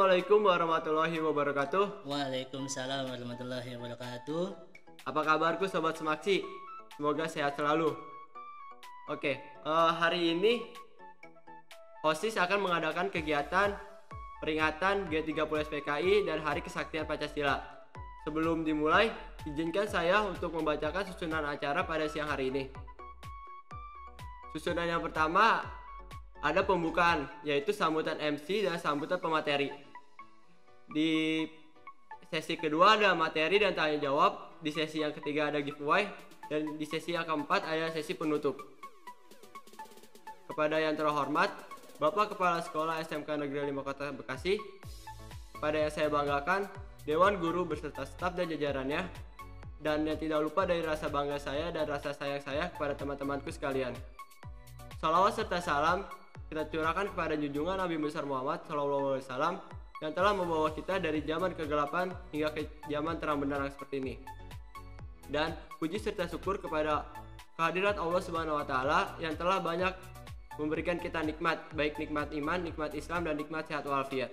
Assalamualaikum warahmatullahi wabarakatuh. Waalaikumsalam warahmatullahi wabarakatuh. Apa kabarku Sobat Semaksi? Semoga sehat selalu. Oke, hari ini OSIS akan mengadakan kegiatan peringatan G30 SPKI dan Hari Kesaktian Pancasila. Sebelum dimulai, izinkan saya untuk membacakan susunan acara pada siang hari ini. Susunan yang pertama ada pembukaan, yaitu sambutan MC dan sambutan pemateri. Di sesi kedua ada materi dan tanya jawab. Di sesi yang ketiga ada giveaway. Dan di sesi yang keempat ada sesi penutup. Kepada yang terhormat Bapak Kepala Sekolah SMK Negeri 5 Kota Bekasi, kepada yang saya banggakan Dewan Guru beserta staf dan jajarannya, dan yang tidak lupa dari rasa bangga saya dan rasa sayang saya kepada teman-temanku sekalian. Salawat serta salam kita curahkan kepada junjungan Nabi besar Muhammad SAW yang telah membawa kita dari zaman kegelapan hingga ke zaman terang benderang seperti ini. Dan puji serta syukur kepada kehadirat Allah Subhanahu wa taala yang telah banyak memberikan kita nikmat, baik nikmat iman, nikmat Islam dan nikmat sehat walafiat.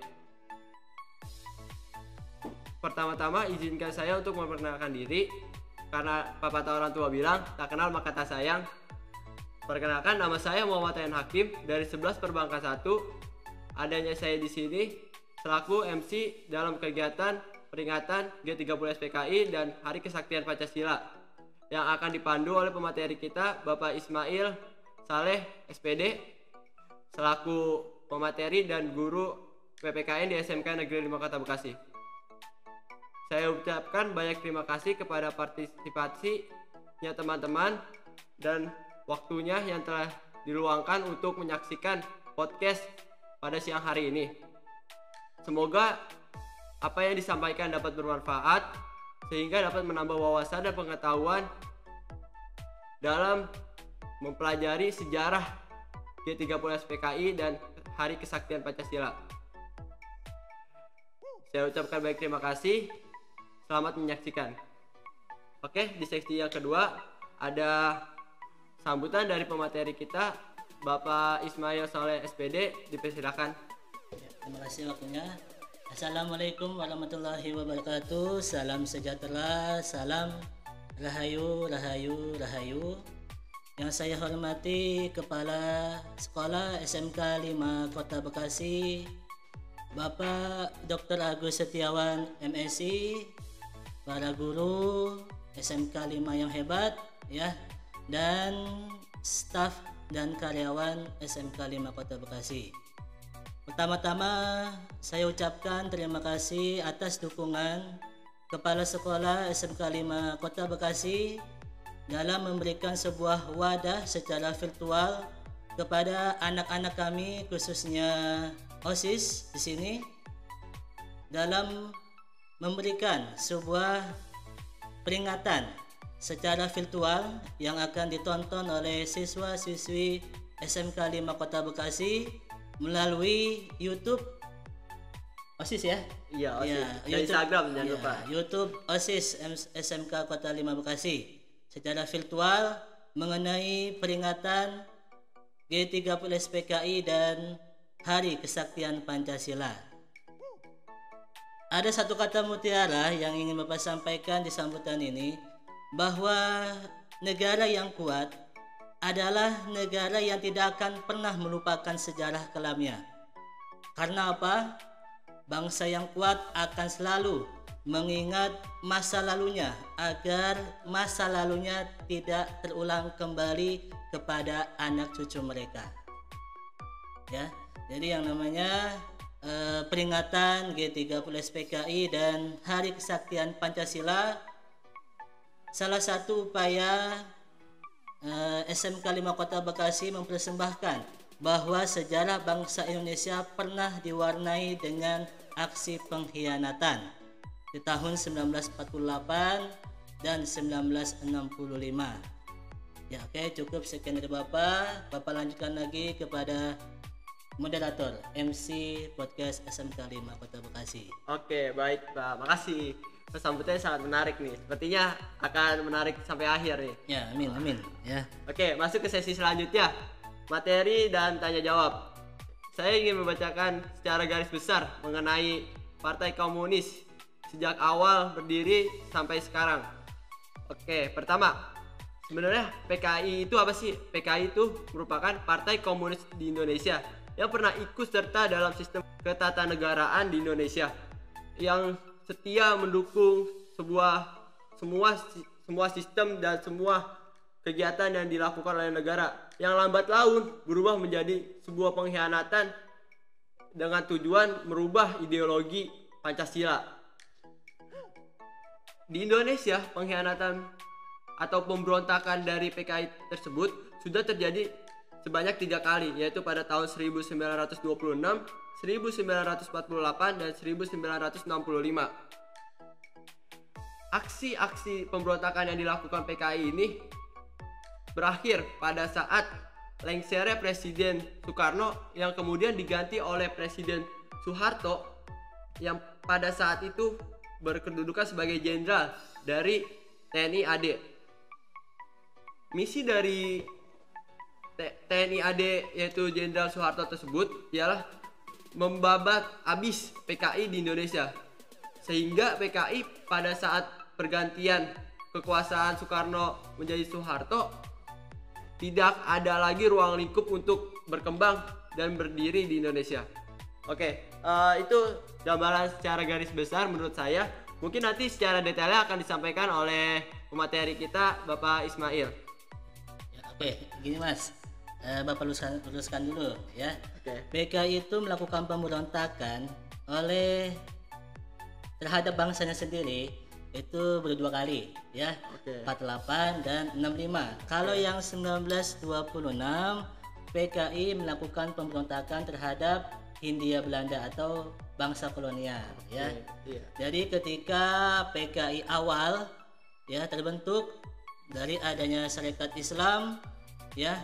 Pertama-tama izinkan saya untuk memperkenalkan diri, karena pepatah orang tua bilang tak kenal maka tak sayang. Perkenalkan, nama saya Muhammad Ayan Hakim dari 11 Perbankan 1. Adanya saya di sini selaku MC dalam kegiatan peringatan G30 SPKI dan Hari Kesaktian Pancasila yang akan dipandu oleh pemateri kita Bapak Ismail Saleh SPD selaku pemateri dan guru PPKN di SMK Negeri 5 Kota Bekasi. Saya ucapkan banyak terima kasih kepada partisipasinya teman-teman dan waktunya yang telah diluangkan untuk menyaksikan podcast pada siang hari ini. Semoga apa yang disampaikan dapat bermanfaat sehingga dapat menambah wawasan dan pengetahuan dalam mempelajari sejarah G30 SPKI dan Hari Kesaktian Pancasila. Saya ucapkan banyak terima kasih. Selamat menyaksikan. Oke, di seksi yang kedua ada sambutan dari pemateri kita Bapak Ismail Saleh SPD, dipersilakan. Ya, terima kasih waktunya. Assalamualaikum warahmatullahi wabarakatuh. Salam sejahtera, salam rahayu, rahayu, rahayu. Yang saya hormati Kepala Sekolah SMK 5 Kota Bekasi, Bapak Dr. Agus Setiawan MSI, para guru SMK 5 yang hebat ya, dan staf dan karyawan SMK 5 Kota Bekasi. Pertama-tama saya ucapkan terima kasih atas dukungan Kepala Sekolah SMK 5 Kota Bekasi dalam memberikan sebuah wadah secara virtual kepada anak-anak kami, khususnya OSIS di sini, dalam memberikan sebuah peringatan secara virtual yang akan ditonton oleh siswa-siswi SMK 5 Kota Bekasi melalui YouTube OSIS ya? Iya, OSIS. Ya, dan YouTube, Instagram jangan ya, lupa. YouTube OSIS SMK Kota 5 Bekasi secara virtual mengenai peringatan G30 SPKI dan Hari Kesaktian Pancasila. Ada satu kata mutiara yang ingin Bapak sampaikan di sambutan ini, bahwa negara yang kuat adalah negara yang tidak akan pernah melupakan sejarah kelamnya. Karena apa? Bangsa yang kuat akan selalu mengingat masa lalunya agar masa lalunya tidak terulang kembali kepada anak cucu mereka. Ya, jadi yang namanya peringatan G30 SPKI dan Hari Kesaktian Pancasila salah satu upaya SMK 5 Kota Bekasi mempersembahkan bahwa sejarah bangsa Indonesia pernah diwarnai dengan aksi pengkhianatan di tahun 1948 dan 1965. Ya, oke, cukup sekian dari Bapak. Bapak lanjutkan lagi kepada moderator MC podcast SMK 5 Kota Bekasi. Oke, baik Pak, makasih. Sambutannya sangat menarik nih. Sepertinya akan menarik sampai akhir nih. Ya, amin, amin. Ya. Oke, masuk ke sesi selanjutnya. Materi dan tanya jawab. saya ingin membacakan secara garis besar mengenai Partai Komunis sejak awal berdiri sampai sekarang. Oke, pertama, sebenarnya PKI itu apa sih? PKI itu merupakan Partai Komunis di Indonesia yang pernah ikut serta dalam sistem ketatanegaraan di Indonesia, yang setia mendukung semua sistem dan semua kegiatan yang dilakukan oleh negara, yang lambat laun berubah menjadi sebuah pengkhianatan dengan tujuan merubah ideologi Pancasila. Di Indonesia, pengkhianatan atau pemberontakan dari PKI tersebut sudah terjadi sebanyak 3 kali, yaitu pada tahun 1926, 1948, dan 1965. Aksi-aksi pemberontakan yang dilakukan PKI ini berakhir pada saat lengsernya Presiden Soekarno yang kemudian diganti oleh Presiden Soeharto yang pada saat itu berkedudukan sebagai jenderal dari TNI AD. Misi dari TNI AD yaitu Jenderal Soeharto tersebut ialah membabat habis PKI di Indonesia, sehingga PKI pada saat pergantian kekuasaan Soekarno menjadi Soeharto tidak ada lagi ruang lingkup untuk berkembang dan berdiri di Indonesia. Oke, itu gambaran secara garis besar menurut saya. Mungkin nanti secara detailnya akan disampaikan oleh pemateri kita, Bapak Ismail. Ya, oke, gini Mas, Bapak luruskan dulu ya. Oke. PKI itu melakukan pemberontakan terhadap bangsanya sendiri itu berdua kali ya. Oke. 48 dan 65. Kalau yang 1926 PKI melakukan pemberontakan terhadap Hindia Belanda atau bangsa kolonial ya. Iya. Jadi ketika PKI awal ya terbentuk dari adanya syarikat Islam ya,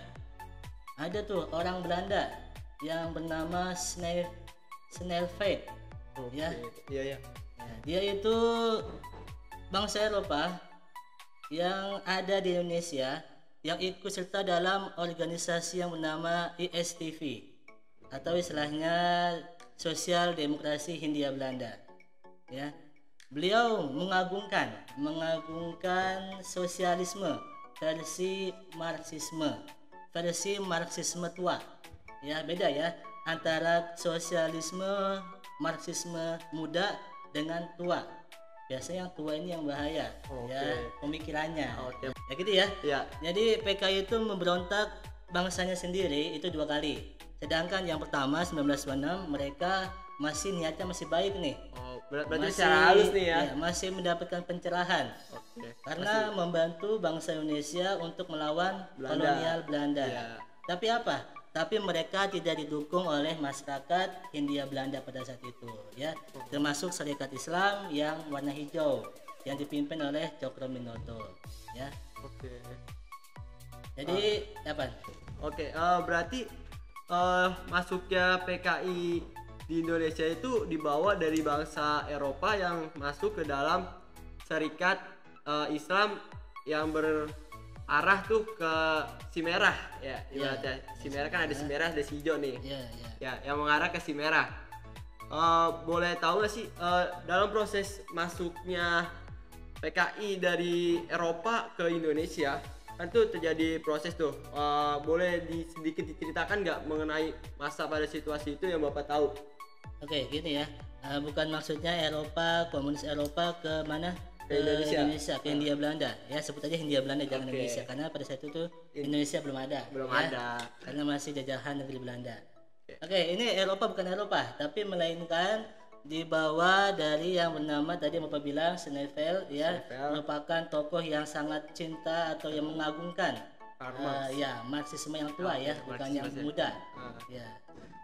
ada tuh orang Belanda yang bernama Snelfeit ya. Iya. Ya, dia itu bangsa Eropa yang ada di Indonesia yang ikut serta dalam organisasi yang bernama ISTV atau istilahnya Sosial Demokrasi Hindia Belanda ya. Beliau mengagungkan sosialisme versi Marxisme tua ya. Beda ya antara sosialisme Marxisme muda dengan tua. Biasanya yang tua ini yang bahaya ya pemikirannya. Ya gitu ya. Jadi PKI itu memberontak bangsanya sendiri itu 2 kali. Sedangkan yang pertama 1926 mereka niatnya masih baik nih. Berarti secara halus nih ya. Masih mendapatkan pencerahan. Karena membantu bangsa Indonesia untuk melawan kolonial Belanda. Ya. Tapi apa? Tapi mereka tidak didukung oleh masyarakat Hindia Belanda pada saat itu ya. Termasuk Syarikat Islam yang warna hijau yang dipimpin oleh Cokroaminoto ya. Jadi apa? Berarti masuknya PKI di Indonesia itu dibawa dari bangsa Eropa yang masuk ke dalam Syarikat Islam yang berarah tuh ke si merah ya. Si merah kan ada si merah, ada si hijau nih. Ya, yang mengarah ke si merah. Boleh tahu nggak sih dalam proses masuknya PKI dari Eropa ke Indonesia kan tuh terjadi proses tuh, boleh sedikit diceritakan nggak mengenai masa pada situasi itu yang Bapak tahu? Oke, gini ya, bukan maksudnya Eropa, komunis Eropa ke mana? Ke Indonesia, ke Hindia Belanda ya, sebut aja Hindia Belanda jangan Indonesia, karena pada saat itu Indonesia belum ada karena masih jajahan negeri Belanda. Oke, ini Eropa bukan Eropa, tapi melainkan dibawa dari yang bernama tadi yang Bapak bilang Snelfeit ya, merupakan tokoh yang sangat cinta atau yang mengagungkan Marxisme yang tua ya, bukan yang muda ya.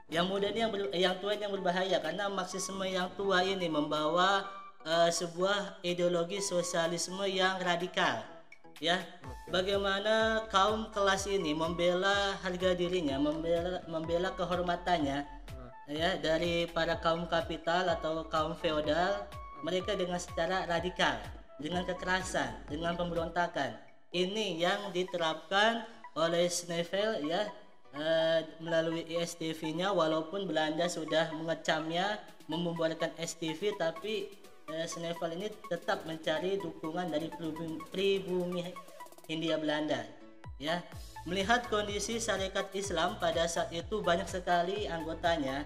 Yang muda ini yang tua ini yang berbahaya, karena Marxisme yang tua ini membawa sebuah ideologi sosialisme yang radikal ya. Bagaimana kaum kelas ini membela harga dirinya, membela kehormatannya ya dari para kaum kapital atau kaum feodal, mereka dengan secara radikal, dengan kekerasan, dengan pemberontakan. Ini yang diterapkan oleh Snelfeit ya, melalui ISTV-nya, walaupun Belanda sudah mengecamnya membubarkan STV, tapi Snevel ini tetap mencari dukungan dari pribumi Hindia Belanda. Ya, melihat kondisi syarikat Islam pada saat itu banyak sekali anggotanya,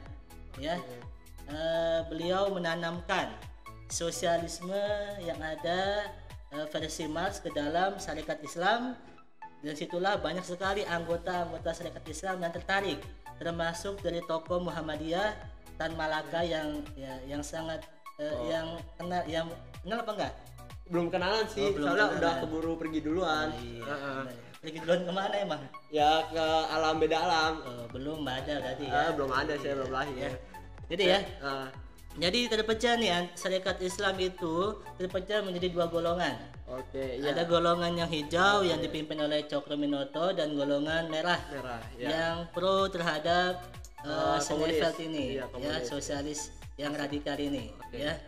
ya, beliau menanamkan sosialisme yang ada versi Marx ke dalam syarikat Islam, dan situlah banyak sekali anggota-anggota syarikat Islam yang tertarik, termasuk dari tokoh Muhammadiyah Tan Malaka yang sangat yang kenal apa enggak? Belum kenalan sih, belum soalnya kenalan. udah keburu pergi duluan. Iya. Pergi duluan kemana emang? Ya ke alam beda alam. Belum ada berarti ya. Belum ada, saya belum lahir. Ya. Jadi ya. Jadi terpecah nih, syarikat Islam itu terpecah menjadi dua golongan. Oke, iya. Ada golongan yang hijau yang dipimpin oleh Cokroaminoto dan golongan merah ya. yang pro terhadap Snevel komunis. ini, Iya, ya, komunis. sosialis yang radikal ini. Oke. Ya.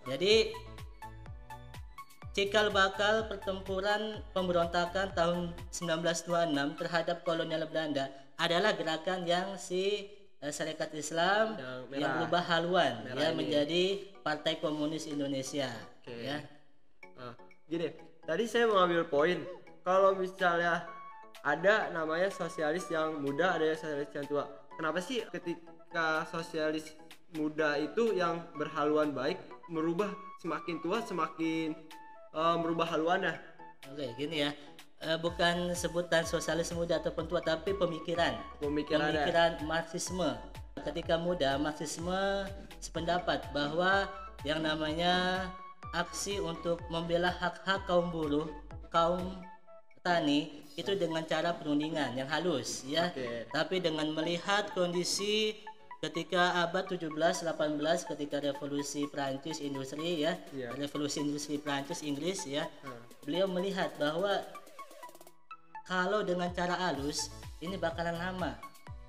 Jadi cikal bakal pertempuran pemberontakan tahun 1926 terhadap kolonial Belanda adalah gerakan yang Syarikat Islam Yang yang merah. berubah haluan Merah ya ini. menjadi Partai Komunis Indonesia. Oke. Ya. Gini, tadi saya mau ambil poin. Kalau misalnya ada namanya sosialis yang muda, ada yang sosialis yang tua. Kenapa sih ketika sosialis muda itu yang berhaluan baik merubah semakin tua semakin merubah haluannya? Oke, gini ya. Bukan sebutan sosialis muda ataupun tua, tapi pemikiran Marxisme. Ketika muda, Marxisme sependapat bahwa yang namanya aksi untuk membela hak-hak kaum buruh, kaum tani itu dengan cara perundingan yang halus, ya. Oke. Tapi dengan melihat kondisi ketika abad 17-18 ketika revolusi Prancis industri, ya, Iya. revolusi industri Prancis Inggris, ya, beliau melihat bahwa kalau dengan cara halus ini bakalan lama,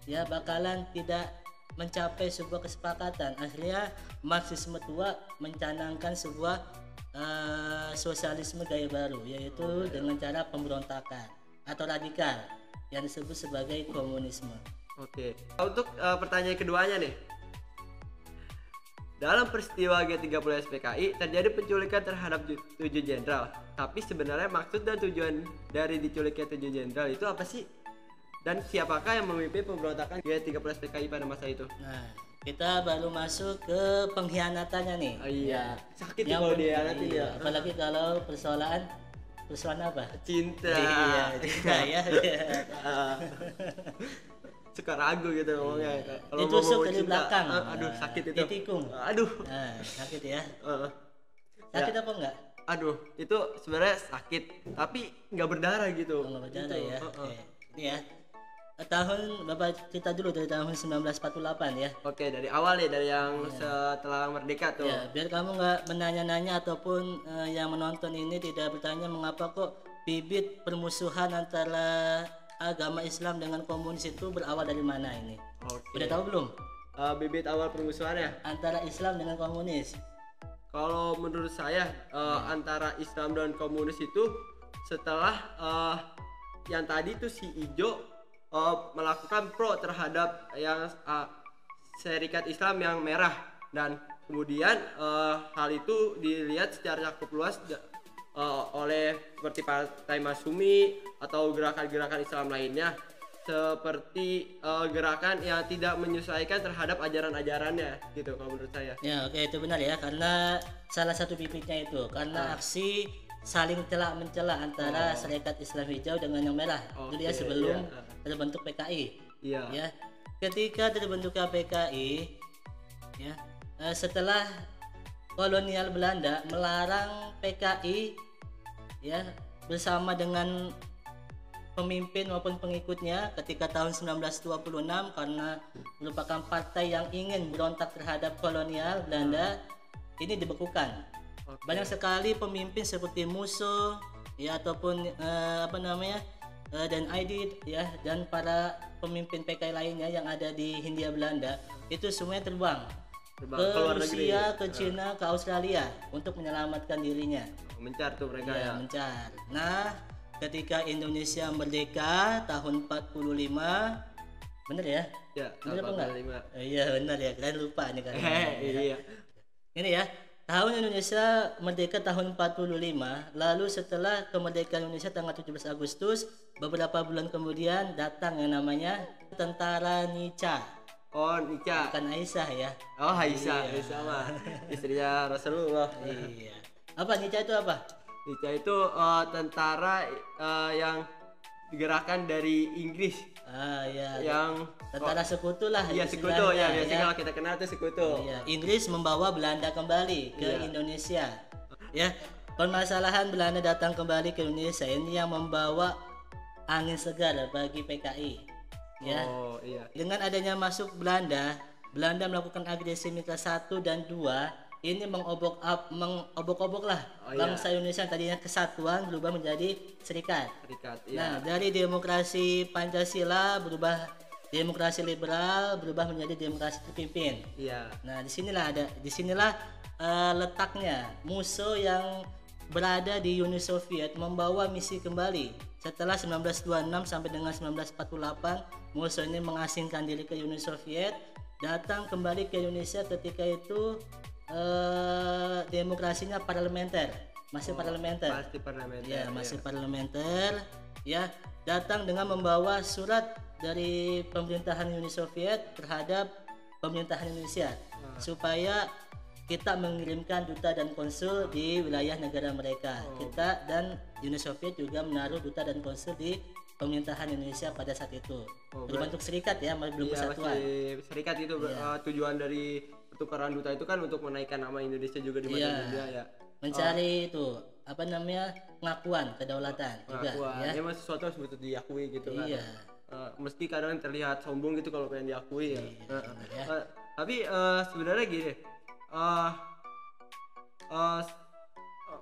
ya, bakalan tidak mencapai sebuah kesepakatan. Akhirnya Marxisme tua mencanangkan sebuah sosialisme gaya baru, yaitu dengan cara pemberontakan atau radikal yang disebut sebagai komunisme. Oke. Untuk pertanyaan keduanya nih. Dalam peristiwa G30 SPKI terjadi penculikan terhadap 7 jenderal. Tapi sebenarnya maksud dan tujuan dari diculiknya 7 jenderal itu apa sih? Dan siapakah yang memimpin pemberontakan G30 SPKI pada masa itu? Nah, kita baru masuk ke pengkhianatannya nih. Oh iya, sakit Yang kalau pen- dihianatin iya, ya. apalagi kalau persoalan apa? Cinta. Iya, cinta ya. Ah. Suka ragu gitu ngomongnya. Kalau Ditusuk ngomong dari cinta, belakang. aduh sakit itu. Ditikung. Aduh. Nah, sakit ya. Eh, Sakit Ya. apa enggak? aduh, itu sebenarnya sakit, tapi nggak berdarah gitu. Enggak berdarah Gitu. ya. Oke. Ini ya. Tahun Bapak cerita dulu dari tahun 1948 ya. Oke, dari awal ya, dari yang setelah merdeka tuh. Ya, biar kamu nggak menanya-nanya ataupun yang menonton ini tidak bertanya mengapa kok bibit permusuhan antara agama Islam dengan komunis itu berawal dari mana ini? Oke. Udah tahu belum? Bibit awal permusuhannya. Antara Islam dengan komunis. Kalau menurut saya antara Islam dan komunis itu setelah yang tadi tuh si Ijo melakukan pro terhadap yang Syarikat Islam yang merah, dan kemudian hal itu dilihat secara cukup luas oleh seperti Partai Masyumi atau gerakan-gerakan Islam lainnya, seperti gerakan yang tidak menyesuaikan terhadap ajaran-ajarannya gitu kalau menurut saya. Ya, oke, itu benar ya, karena salah satu bibitnya itu karena aksi saling mencela antara Syarikat Islam hijau dengan yang merah. Itu dia Oke, sebelum iya. terbentuk PKI. Iya. Ya, ketika terbentuknya PKI, ya, setelah kolonial Belanda melarang PKI, ya, bersama dengan pemimpin maupun pengikutnya ketika tahun 1926 karena merupakan partai yang ingin berontak terhadap kolonial Belanda, ini dibekukan. Oke. Banyak sekali pemimpin seperti Musso, ya, ataupun dan Aidit, ya, dan para pemimpin PKI lainnya yang ada di Hindia Belanda itu semuanya terbang Terbang ke ke luar negeri. Rusia, ke Cina, ke Australia untuk menyelamatkan dirinya. Mencar tuh mereka Ya, ya. mencar. Nah, ketika Indonesia merdeka tahun 45, Bener ya? Ya, Bener apa enggak? 45. Iya bener ya, kalian lupa nih kan. Iya. Ini ya, tahun Indonesia merdeka tahun 45, lalu setelah kemerdekaan Indonesia tanggal 17 Agustus, beberapa bulan kemudian datang yang namanya Tentara Nica. Oh, Nica. Bukan Aisyah ya. Oh, Aisyah. Iya. Aisyah mah istrinya Rasulullah. Iya. Apa Nica itu apa? Nica itu tentara yang digerakkan dari Inggris. Ah ya. Yang Tentara sekutu lah. iya sekutu istilahnya, ya, biasanya kalau kita kenal itu sekutu. Iya, Inggris membawa Belanda kembali ke Iya. Indonesia. Ya, permasalahan Belanda datang kembali ke Indonesia ini yang membawa angin segar bagi PKI. Ya, Oh, iya. dengan adanya masuk Belanda, Belanda melakukan agresi militer 1 dan 2. Ini mengobok-obok lah Oh, iya. bangsa Indonesia yang tadinya kesatuan berubah menjadi serikat. Serikat. Nah, Iya. dari demokrasi Pancasila berubah demokrasi liberal berubah menjadi demokrasi terpimpin. Iya. Nah, disinilah letaknya musuh yang berada di Uni Soviet membawa misi kembali. Setelah 1926 sampai dengan 1948, musuh ini mengasingkan diri ke Uni Soviet, datang kembali ke Indonesia ketika itu demokrasinya parlementer, masih parlementer. Pasti parlementer. Ya, masih iya. parlementer. Ya, datang dengan membawa surat dari pemerintahan Uni Soviet terhadap pemerintahan Indonesia supaya kita mengirimkan duta dan konsul di wilayah negara mereka. Kita dan Uni Soviet juga menaruh duta dan konsul di pemerintahan Indonesia pada saat itu. Berbentuk serikat ya, belum Iya, persatuan. masih serikat itu tujuan dari pertukaran duta itu kan untuk menaikkan nama Indonesia juga di mata Iya. dunia ya. Mencari itu apa namanya pengakuan kedaulatan juga Wah, ya. emang sesuatu harus betul diakui gitu kan. Iya. Meski kadang terlihat sombong gitu kalau pengen diakui ya. benar ya. Tapi sebenarnya gini, eh, eh,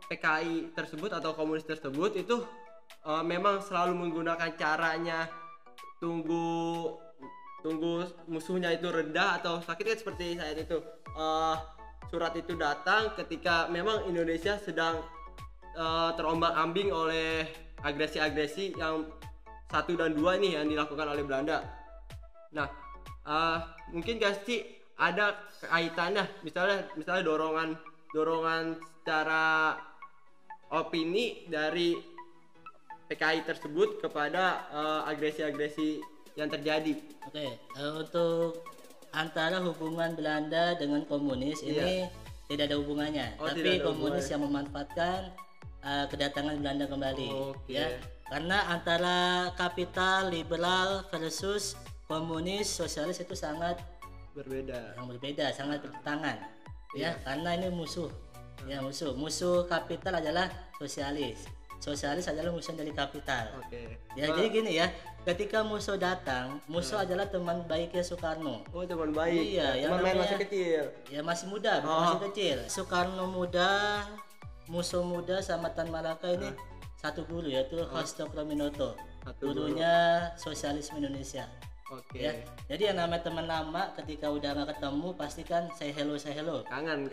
PKI tersebut atau komunis tersebut itu memang selalu menggunakan caranya tunggu musuhnya itu rendah atau sakit kan seperti saat itu surat itu datang ketika memang Indonesia sedang terombang-ambing oleh agresi-agresi yang 1 dan 2 ini yang dilakukan oleh Belanda. Nah, mungkin gak sih ada kaitannya misalnya dorongan secara opini dari PKI tersebut kepada agresi-agresi yang terjadi. Oke, untuk antara hubungan Belanda dengan komunis ini tidak ada hubungannya, Oh, tapi tidak ada komunis yang memanfaatkan kedatangan Belanda kembali, Oke. ya. Karena antara kapital liberal versus komunis sosialis itu sangat Berbeda. sangat bertentangan, ya. Karena ini musuh, ya musuh kapital adalah sosialis. Sosialis adalah musuh dari kapital. Oke. Ya, jadi gini ya, ketika musuh datang, musuh adalah teman baiknya Soekarno. Oh, teman baik. Iya, yang teman main namanya- masa kecil. Ya masih muda, bukan masih kecil. Soekarno muda, musuh muda sama Tan Malaka ini satu guru yaitu Hasto Kroaminoto. Satu Gurunya sosialisme Indonesia. Oke. Ya, jadi yang namanya teman lama ketika udah nggak ketemu pasti kan say hello. Kangen.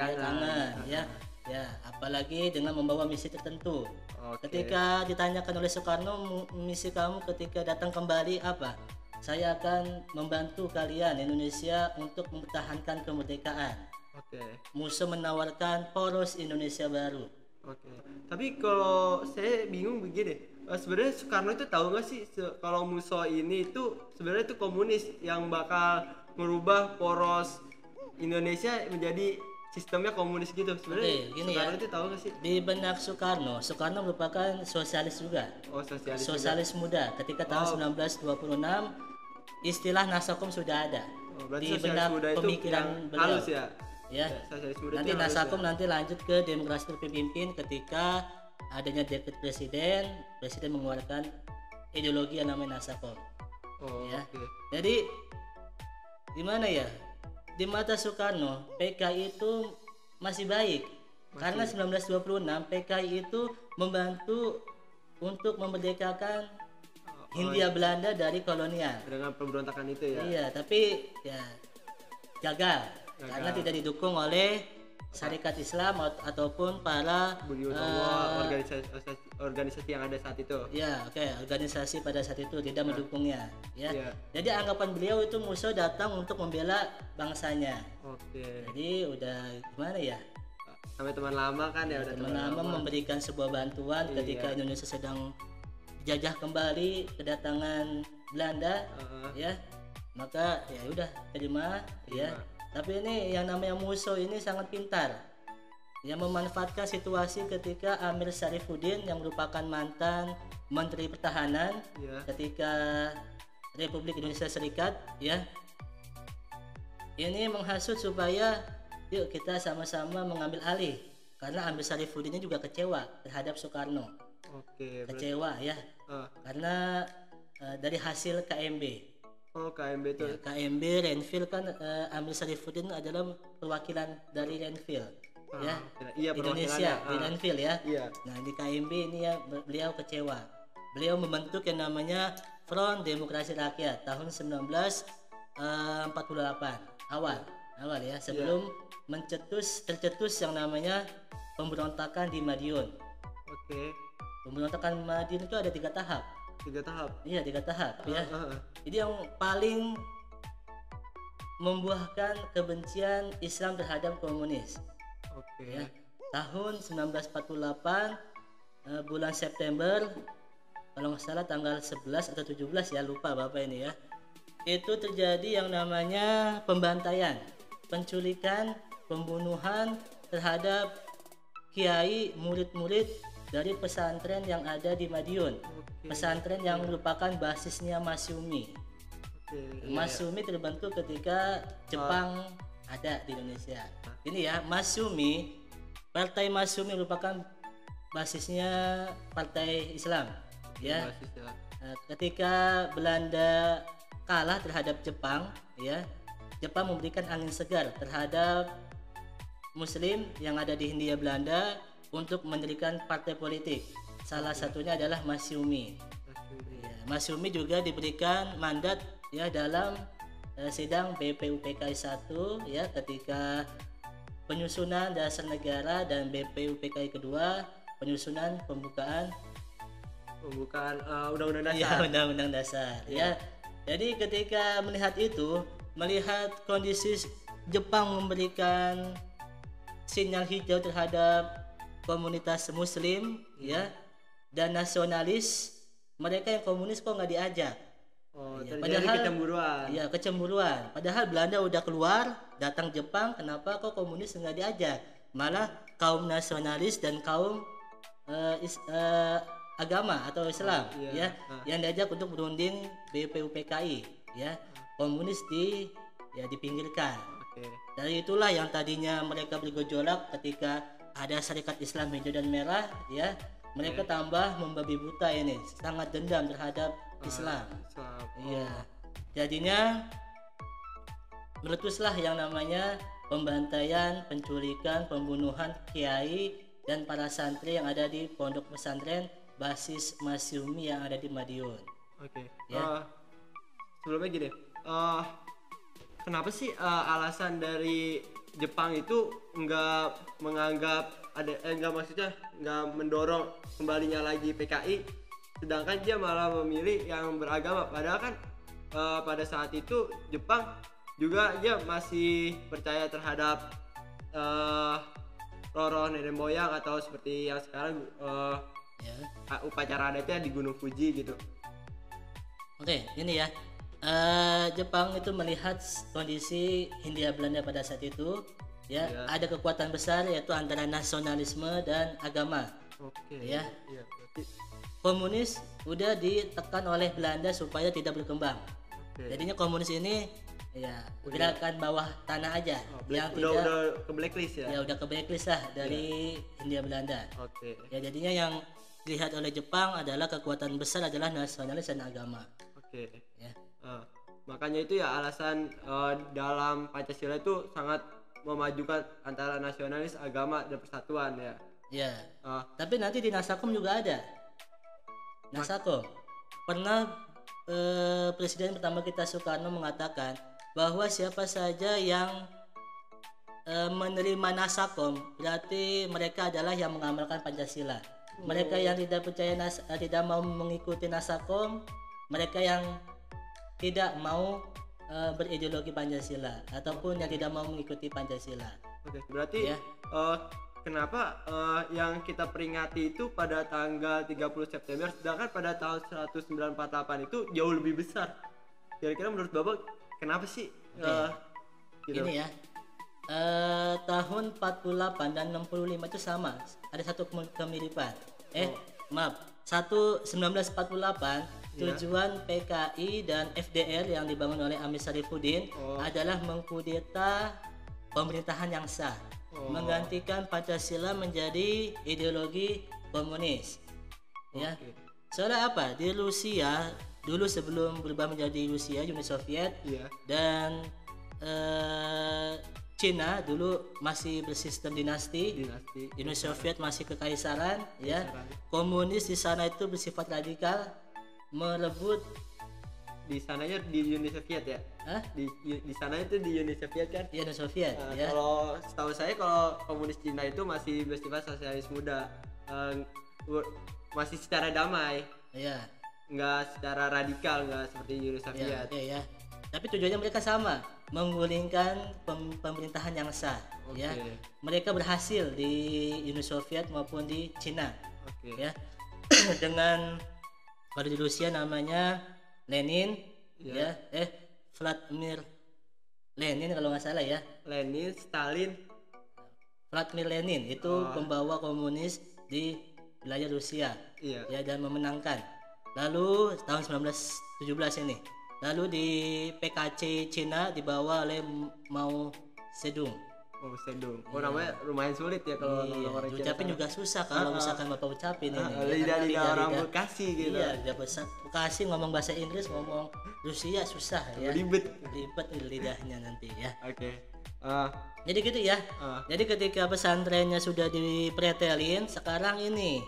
Ya, ya, apalagi dengan membawa misi tertentu. Oke. Ketika ditanyakan oleh Soekarno, misi kamu ketika datang kembali apa? Saya akan membantu kalian Indonesia untuk mempertahankan kemerdekaan. Oke. Musuh menawarkan poros Indonesia baru. Oke. Tapi kalau saya bingung begini, sebenarnya Soekarno itu tahu nggak sih kalau musuh ini itu sebenarnya itu komunis yang bakal merubah poros Indonesia menjadi sistemnya komunis gitu. Sebenarnya Oke, gini Soekarno ya. itu tahu nggak sih? Di benak Soekarno merupakan sosialis juga. Oh, sosialis. Sosialis muda. Ketika tahun 1926 istilah Nasakom sudah ada. Oh, berarti Di sosialis benak muda itu pemikiran yang beliau. halus ya. Ya. Sosialis muda Nanti itu yang halus Nasakom ya? nanti lanjut ke demokrasi terpimpin ketika adanya dekret presiden mengeluarkan ideologi yang namanya Nasakom. Oh, Ya. oke. Jadi gimana ya? Di mata Soekarno, PKI itu masih baik. Karena 1926 PKI itu membantu untuk memerdekakan Hindia Belanda dari kolonial. Dengan pemberontakan itu ya. Iya, tapi ya gagal karena tidak didukung oleh syarikat Islam ataupun para Budi Utomo, organisasi yang ada saat itu. ya oke, organisasi pada saat itu tidak mendukungnya ya. Iya. Jadi anggapan beliau itu musuh datang untuk membela bangsanya. Oke. Jadi udah gimana ya, Sampai teman lama kan ya, udah teman teman-teman lama. memberikan sebuah bantuan Iya. ketika Indonesia sedang dijajah kembali kedatangan Belanda Heeh. ya, maka ya udah terima ya. Tapi ini yang namanya musuh ini sangat pintar, yang memanfaatkan situasi ketika Amir Syarifuddin yang merupakan mantan Menteri Pertahanan Iya. ketika Republik Indonesia Serikat ya, ini menghasut supaya yuk kita sama-sama mengambil alih, karena Amir Syarifuddin ini juga kecewa terhadap Soekarno, Oke. kecewa ya Ah. karena dari hasil KMB. Oh, KMB itu. Ya, KMB Renville kan Amir Syarifuddin adalah perwakilan dari Renville ya, Iya, Indonesia perwakilannya. di Renville ya. Iya. Nah di KMB ini ya beliau kecewa. Beliau membentuk yang namanya Front Demokrasi Rakyat tahun 1948 awal ya, sebelum tercetus yang namanya pemberontakan di Madiun. Oke. Pemberontakan Madiun itu ada 3 tahap. 3 tahap. Iya 3 tahap ya. Heeh. Jadi yang paling membuahkan kebencian Islam terhadap komunis Oke. ya. Tahun 1948 bulan September, kalau nggak salah tanggal 11 atau 17 ya, lupa Bapak ini ya. Itu terjadi yang namanya pembantaian, penculikan, pembunuhan terhadap kiai murid-murid dari pesantren yang ada di Madiun. Oke. Pesantren yang merupakan basisnya Masyumi. Oke. Masyumi terbentuk ketika Jepang ada di Indonesia. Ini ya, Masyumi, Partai Masyumi merupakan basisnya Partai Islam. Ya, Basis ya. ketika Belanda kalah terhadap Jepang, ya, Jepang memberikan angin segar terhadap Muslim yang ada di Hindia Belanda untuk mendirikan partai politik. Salah satunya adalah Masyumi. Ya, Masyumi juga diberikan mandat ya dalam sidang BPUPKI 1 ya, ketika penyusunan dasar negara, dan BPUPKI kedua penyusunan pembukaan undang-undang dasar. ya undang-undang dasar ya. Jadi ketika melihat kondisi Jepang memberikan sinyal hijau terhadap komunitas Muslim ya dan nasionalis, mereka yang komunis kok nggak diajak. Oh, Ya, terjadi kecemburuan. Iya, kecemburuan. Padahal Belanda udah keluar, datang Jepang, kenapa kok komunis nggak diajak? Malah kaum nasionalis dan kaum agama atau Islam iya. yang diajak untuk berunding BPUPKI ya. Komunis dipinggirkan. Oke. Dari itulah yang tadinya mereka bergejolak ketika ada Syarikat Islam Hijau dan Merah ya, mereka tambah membabi buta ini, sangat dendam terhadap Islam. Islam. Iya. Jadinya meletuslah yang namanya pembantaian, penculikan, pembunuhan kiai dan para santri yang ada di pondok pesantren basis Masyumi yang ada di Madiun. Oke. Ya. Sebelumnya gini, kenapa sih alasan dari Jepang itu nggak menganggap nggak maksudnya nggak mendorong kembalinya lagi PKI, sedangkan dia malah memilih yang beragama, padahal kan pada saat itu Jepang juga dia masih percaya terhadap roh-roh nenek moyang, atau seperti yang sekarang Ya. upacara adatnya di Gunung Fuji gitu. Oke, ini ya. Jepang itu melihat kondisi Hindia Belanda pada saat itu ya, ada kekuatan besar yaitu antara nasionalisme dan agama. Oke. Ya. Iya, berarti Komunis udah ditekan oleh Belanda supaya tidak berkembang. oke. Jadinya komunis ini ya gerakan bawah tanah aja, yang udah ke blacklist ya. ya udah ke blacklist lah dari Hindia Belanda. Oke. Ya jadinya yang dilihat oleh Jepang adalah kekuatan besar adalah nasionalis dan agama. Oke. Ya. Makanya itu ya alasan dalam Pancasila itu sangat memajukan antara nasionalis, agama, dan persatuan ya. Ya. Ah, Tapi nanti di Nasakom juga ada. Nasakom pernah Presiden pertama kita Soekarno mengatakan bahwa siapa saja yang menerima Nasakom berarti mereka adalah yang mengamalkan Pancasila. Mereka yang tidak percaya tidak mau mengikuti Nasakom, mereka yang tidak mau berideologi Pancasila ataupun yang tidak mau mengikuti Pancasila. Oke, berarti Ya. kenapa yang kita peringati itu pada tanggal 30 September sedangkan pada tahun 1948 itu jauh lebih besar. Kira-kira menurut Bapak kenapa sih gitu? Ini ya. Tahun 48 dan 65 itu sama, ada satu kemiripan. Maaf, 1948 tujuan PKI dan FDR yang dibangun oleh Amir Syarifuddin adalah mengkudeta pemerintahan yang sah, menggantikan Pancasila menjadi ideologi komunis. Ya. Soalnya apa? Di Rusia dulu sebelum berubah menjadi Rusia, Uni Soviet, dan Cina dulu masih bersistem dinasti. Uni Soviet masih kekaisaran, ya. Komunis di sana itu bersifat radikal, merebut di sananya di Uni Soviet ya. Di sana itu di Uni Soviet kan? Uni Soviet. Ya. Kalau setahu saya kalau komunis Cina itu masih bersifat sosialis muda, masih secara damai. Ya. Nggak secara radikal, nggak seperti Uni Soviet. Ya. Tapi tujuannya mereka sama, menggulingkan pemerintahan yang sah. Ya. Mereka berhasil di Uni Soviet maupun di Cina. Ya. Dengan kalau di Rusia namanya Lenin, Vladimir Lenin kalau nggak salah ya. Lenin, Stalin. Vladimir Lenin itu pembawa komunis di wilayah Rusia, ya, dan memenangkan. Lalu tahun 1917 ini. Lalu di PKC Cina dibawa oleh Mao Zedong. Namanya lumayan sulit ya kalau orang ucapin juga susah kalau misalkan Bapak ucapin ini. Lidah orang Bekasi gitu. Iya, Bekasi ngomong bahasa Inggris, ngomong Rusia susah ya. Ribet lidahnya nanti ya. Jadi gitu ya. Jadi ketika pesantrennya sudah dipretelin, sekarang ini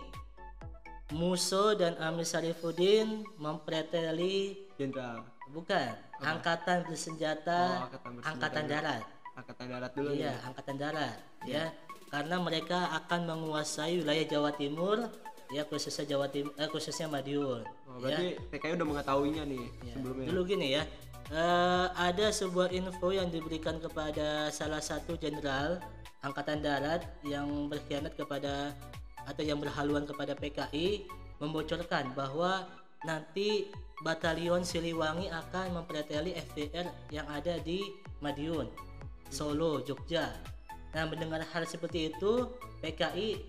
Musso dan Amir Syarifuddin mempreteli jenderal. Bukan, angkatan bersenjata, angkatan darat. Angkatan darat dulu. Iya, angkatan darat. Ya, karena mereka akan menguasai wilayah Jawa Timur, ya, khususnya Jawa Timur, khususnya Madiun. Berarti PKI udah mengetahuinya nih sebelumnya. Dulu gini ya, ada sebuah info yang diberikan kepada salah satu jenderal angkatan darat yang berkhianat kepada atau yang berhaluan kepada PKI, membocorkan bahwa nanti Batalion Siliwangi akan mempreteli FDR yang ada di Madiun, Solo, Jogja. Nah, mendengar hal seperti itu, PKI,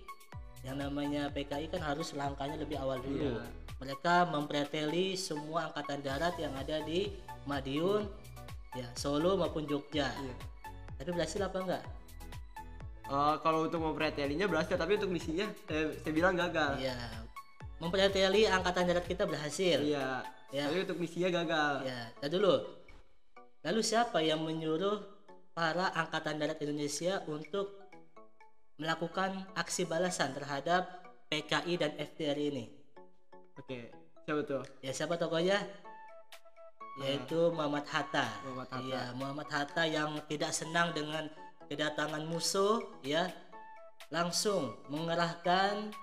yang namanya PKI kan harus langkahnya lebih awal dulu. Mereka mempreteli semua angkatan darat yang ada di Madiun, ya, Solo maupun Jogja. Tapi berhasil apa enggak? Kalau untuk mempretelinya berhasil, tapi untuk misinya saya bilang gagal. Iya. Mempreteli angkatan darat kita berhasil. Iya. Tapi untuk misinya gagal. Ya, dulu. Lalu siapa yang menyuruh para angkatan darat Indonesia untuk melakukan aksi balasan terhadap PKI dan FDR ini? Siapa tuh? Ya, siapa tokohnya? Yaitu Muhammad Hatta. Iya, Muhammad Hatta yang tidak senang dengan kedatangan musuh, ya, langsung mengerahkan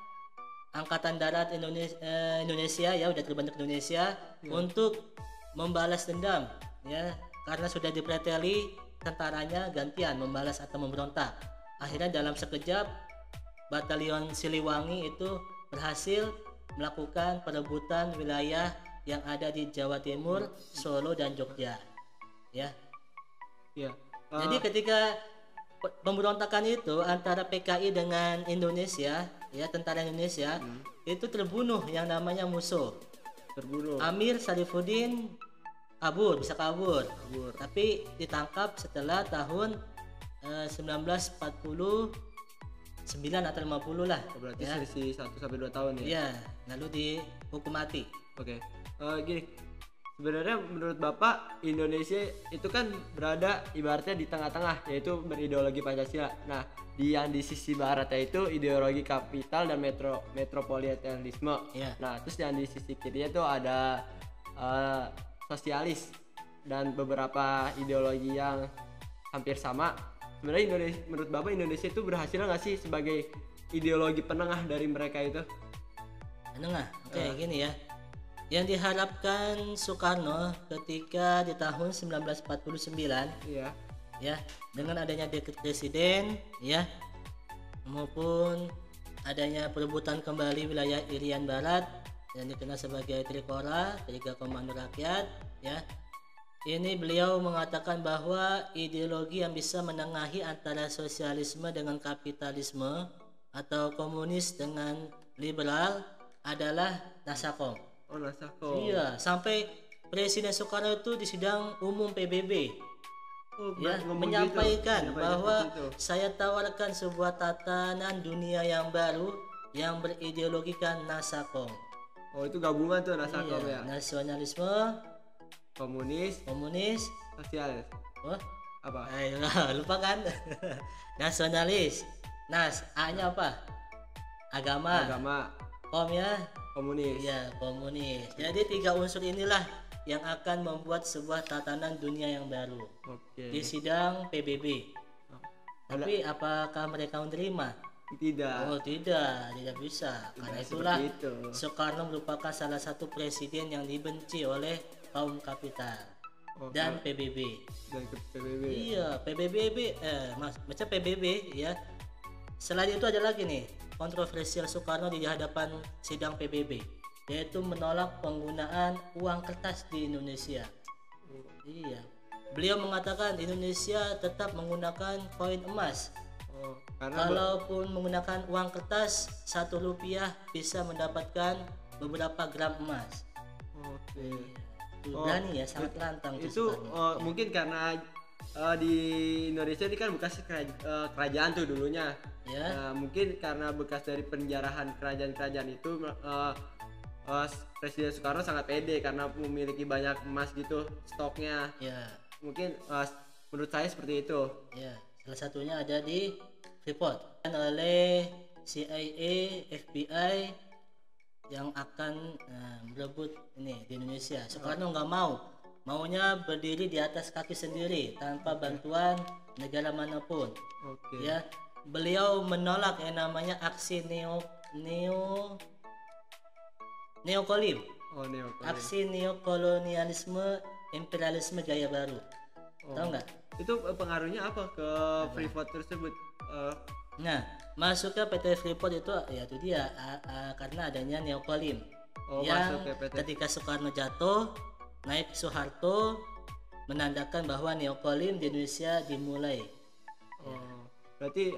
angkatan darat Indonesia, ya, udah terbentuk Indonesia, untuk membalas dendam, ya, karena sudah dipreteli tentaranya gantian membalas atau memberontak. Akhirnya dalam sekejap Batalion Siliwangi itu berhasil melakukan perebutan wilayah yang ada di Jawa Timur, Solo dan Jogja. Ya. Jadi ketika pemberontakan itu antara PKI dengan Indonesia, ya, tentara Indonesia, itu terbunuh yang namanya Musso. Amir Syarifuddin bisa kabur. Tapi ditangkap setelah tahun 1949 atau 50 lah. Berarti selisih 1-2 tahun ya. Iya, lalu dihukum mati. Gini, sebenarnya menurut Bapak Indonesia itu kan berada ibaratnya di tengah-tengah, yaitu berideologi Pancasila. Nah, yang di sisi baratnya itu ideologi kapital dan metropolitanisme. Nah, terus yang di sisi kirinya itu ada sosialis dan beberapa ideologi yang hampir sama. sebenarnya Indonesia, menurut Bapak Indonesia itu berhasil nggak sih sebagai ideologi penengah dari mereka itu? Menengah. Oke, gini ya. Yang diharapkan Soekarno ketika di tahun 1949 Iya. ya, dengan adanya dekret presiden ya, maupun adanya perebutan kembali wilayah Irian Barat yang dikenal sebagai Trikora, Tiga Komando Rakyat ya. Ini beliau mengatakan bahwa ideologi yang bisa menengahi antara sosialisme dengan kapitalisme atau komunis dengan liberal adalah Nasakom. Oh, Nasakom. Iya, sampai Presiden Soekarno itu di sidang umum PBB Oh, ya ngomong menyampaikan gitu. bahwa Seperti itu. saya tawarkan sebuah tatanan dunia yang baru yang berideologikan Nasakom. Oh, itu gabungan tuh Nasakom Iya, ya. nasionalisme, Komunis, komunis, sosialis. oh, Apa? ayo lupa kan? Nasionalis, nas, A-nya apa? Agama, Agama, kom ya, komunis. iya komunis. Jadi 3 unsur inilah yang akan membuat sebuah tatanan dunia yang baru Oke. di sidang PBB. Tapi apakah mereka menerima? Tidak. Oh tidak bisa. Karena itulah seperti itu. Soekarno merupakan salah satu presiden yang dibenci oleh kaum kapital Oh, dan PBB. dan ke PBB. Iya, macam PBB ya. Selain itu ada lagi nih kontroversial Soekarno di hadapan sidang PBB, yaitu menolak penggunaan uang kertas di Indonesia. Iya, beliau mengatakan Indonesia tetap menggunakan koin emas. Oh, karena Kalaupun menggunakan uang kertas, 1 rupiah bisa mendapatkan beberapa gram emas. Oke. Tuh, berani ya, sangat lantang tuh Itu Soekarno. mungkin karena di Indonesia ini kan bekas kerajaan tuh dulunya. Ya. Nah, mungkin karena bekas dari penjarahan kerajaan-kerajaan itu Presiden Soekarno sangat pede karena memiliki banyak emas gitu stoknya. Ya, Mungkin menurut saya seperti itu. ya. Salah satunya ada di Freeport oleh CIA, FBI yang akan merebut ini di Indonesia. Soekarno nggak maunya berdiri di atas kaki sendiri tanpa bantuan negara manapun. Oke. Ya, beliau menolak yang namanya aksi neokolim, Oh, neokolonial. aksi neokolonialisme imperialisme gaya baru. Tahu nggak? Itu pengaruhnya apa ke Freeport tersebut? Nah, masuk ke PT Freeport itu ya itu dia karena adanya neokolim Oh, yang masuk ke PT. ketika Soekarno jatuh, naik Soeharto menandakan bahwa neokolim di Indonesia dimulai. Oh, berarti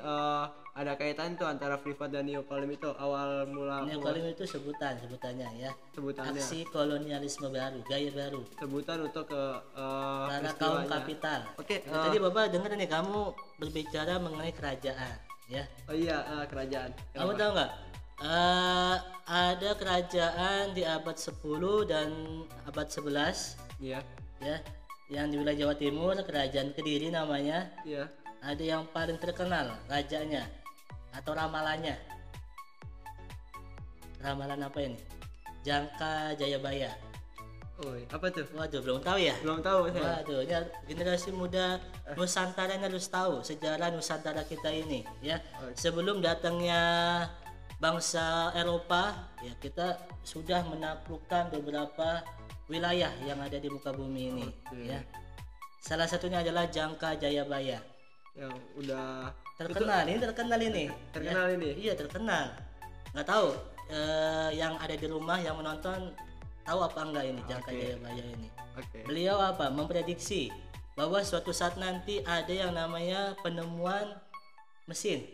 ada kaitan tuh antara Freeport dan neokolim itu awal mula Neokolim itu sebutannya ya. sebutannya, Aksi kolonialisme baru, gaya baru sebutan untuk ke para kaum peristiwanya. kapital. Oke, Nah, tadi Bapak dengar nih kamu berbicara mengenai kerajaan, ya. Oh iya, kerajaan. Kamu tahu nggak? Ada kerajaan di abad 10 dan abad 11 Iya, ya, yang di wilayah Jawa Timur, kerajaan Kediri namanya. iya. Ada yang paling terkenal rajanya atau ramalannya. Ramalan apa ini? Jangka Jayabaya. Oh, apa tuh? Waduh, belum tahu ya? Belum tahu saya. Waduh, ya generasi muda Nusantara ini harus tahu sejarah Nusantara kita ini ya. Sebelum datangnya bangsa Eropa, ya kita sudah menaklukkan beberapa wilayah yang ada di muka bumi ini ya. Salah satunya adalah Jangka Jayabaya. Yang udah Terkenal ini. terkenal ya. ini. Iya, terkenal. Nggak tahu yang ada di rumah yang menonton tahu apa enggak ini Jangka Jayabaya ini. Oke. Beliau apa? Memprediksi bahwa suatu saat nanti ada yang namanya penemuan mesin.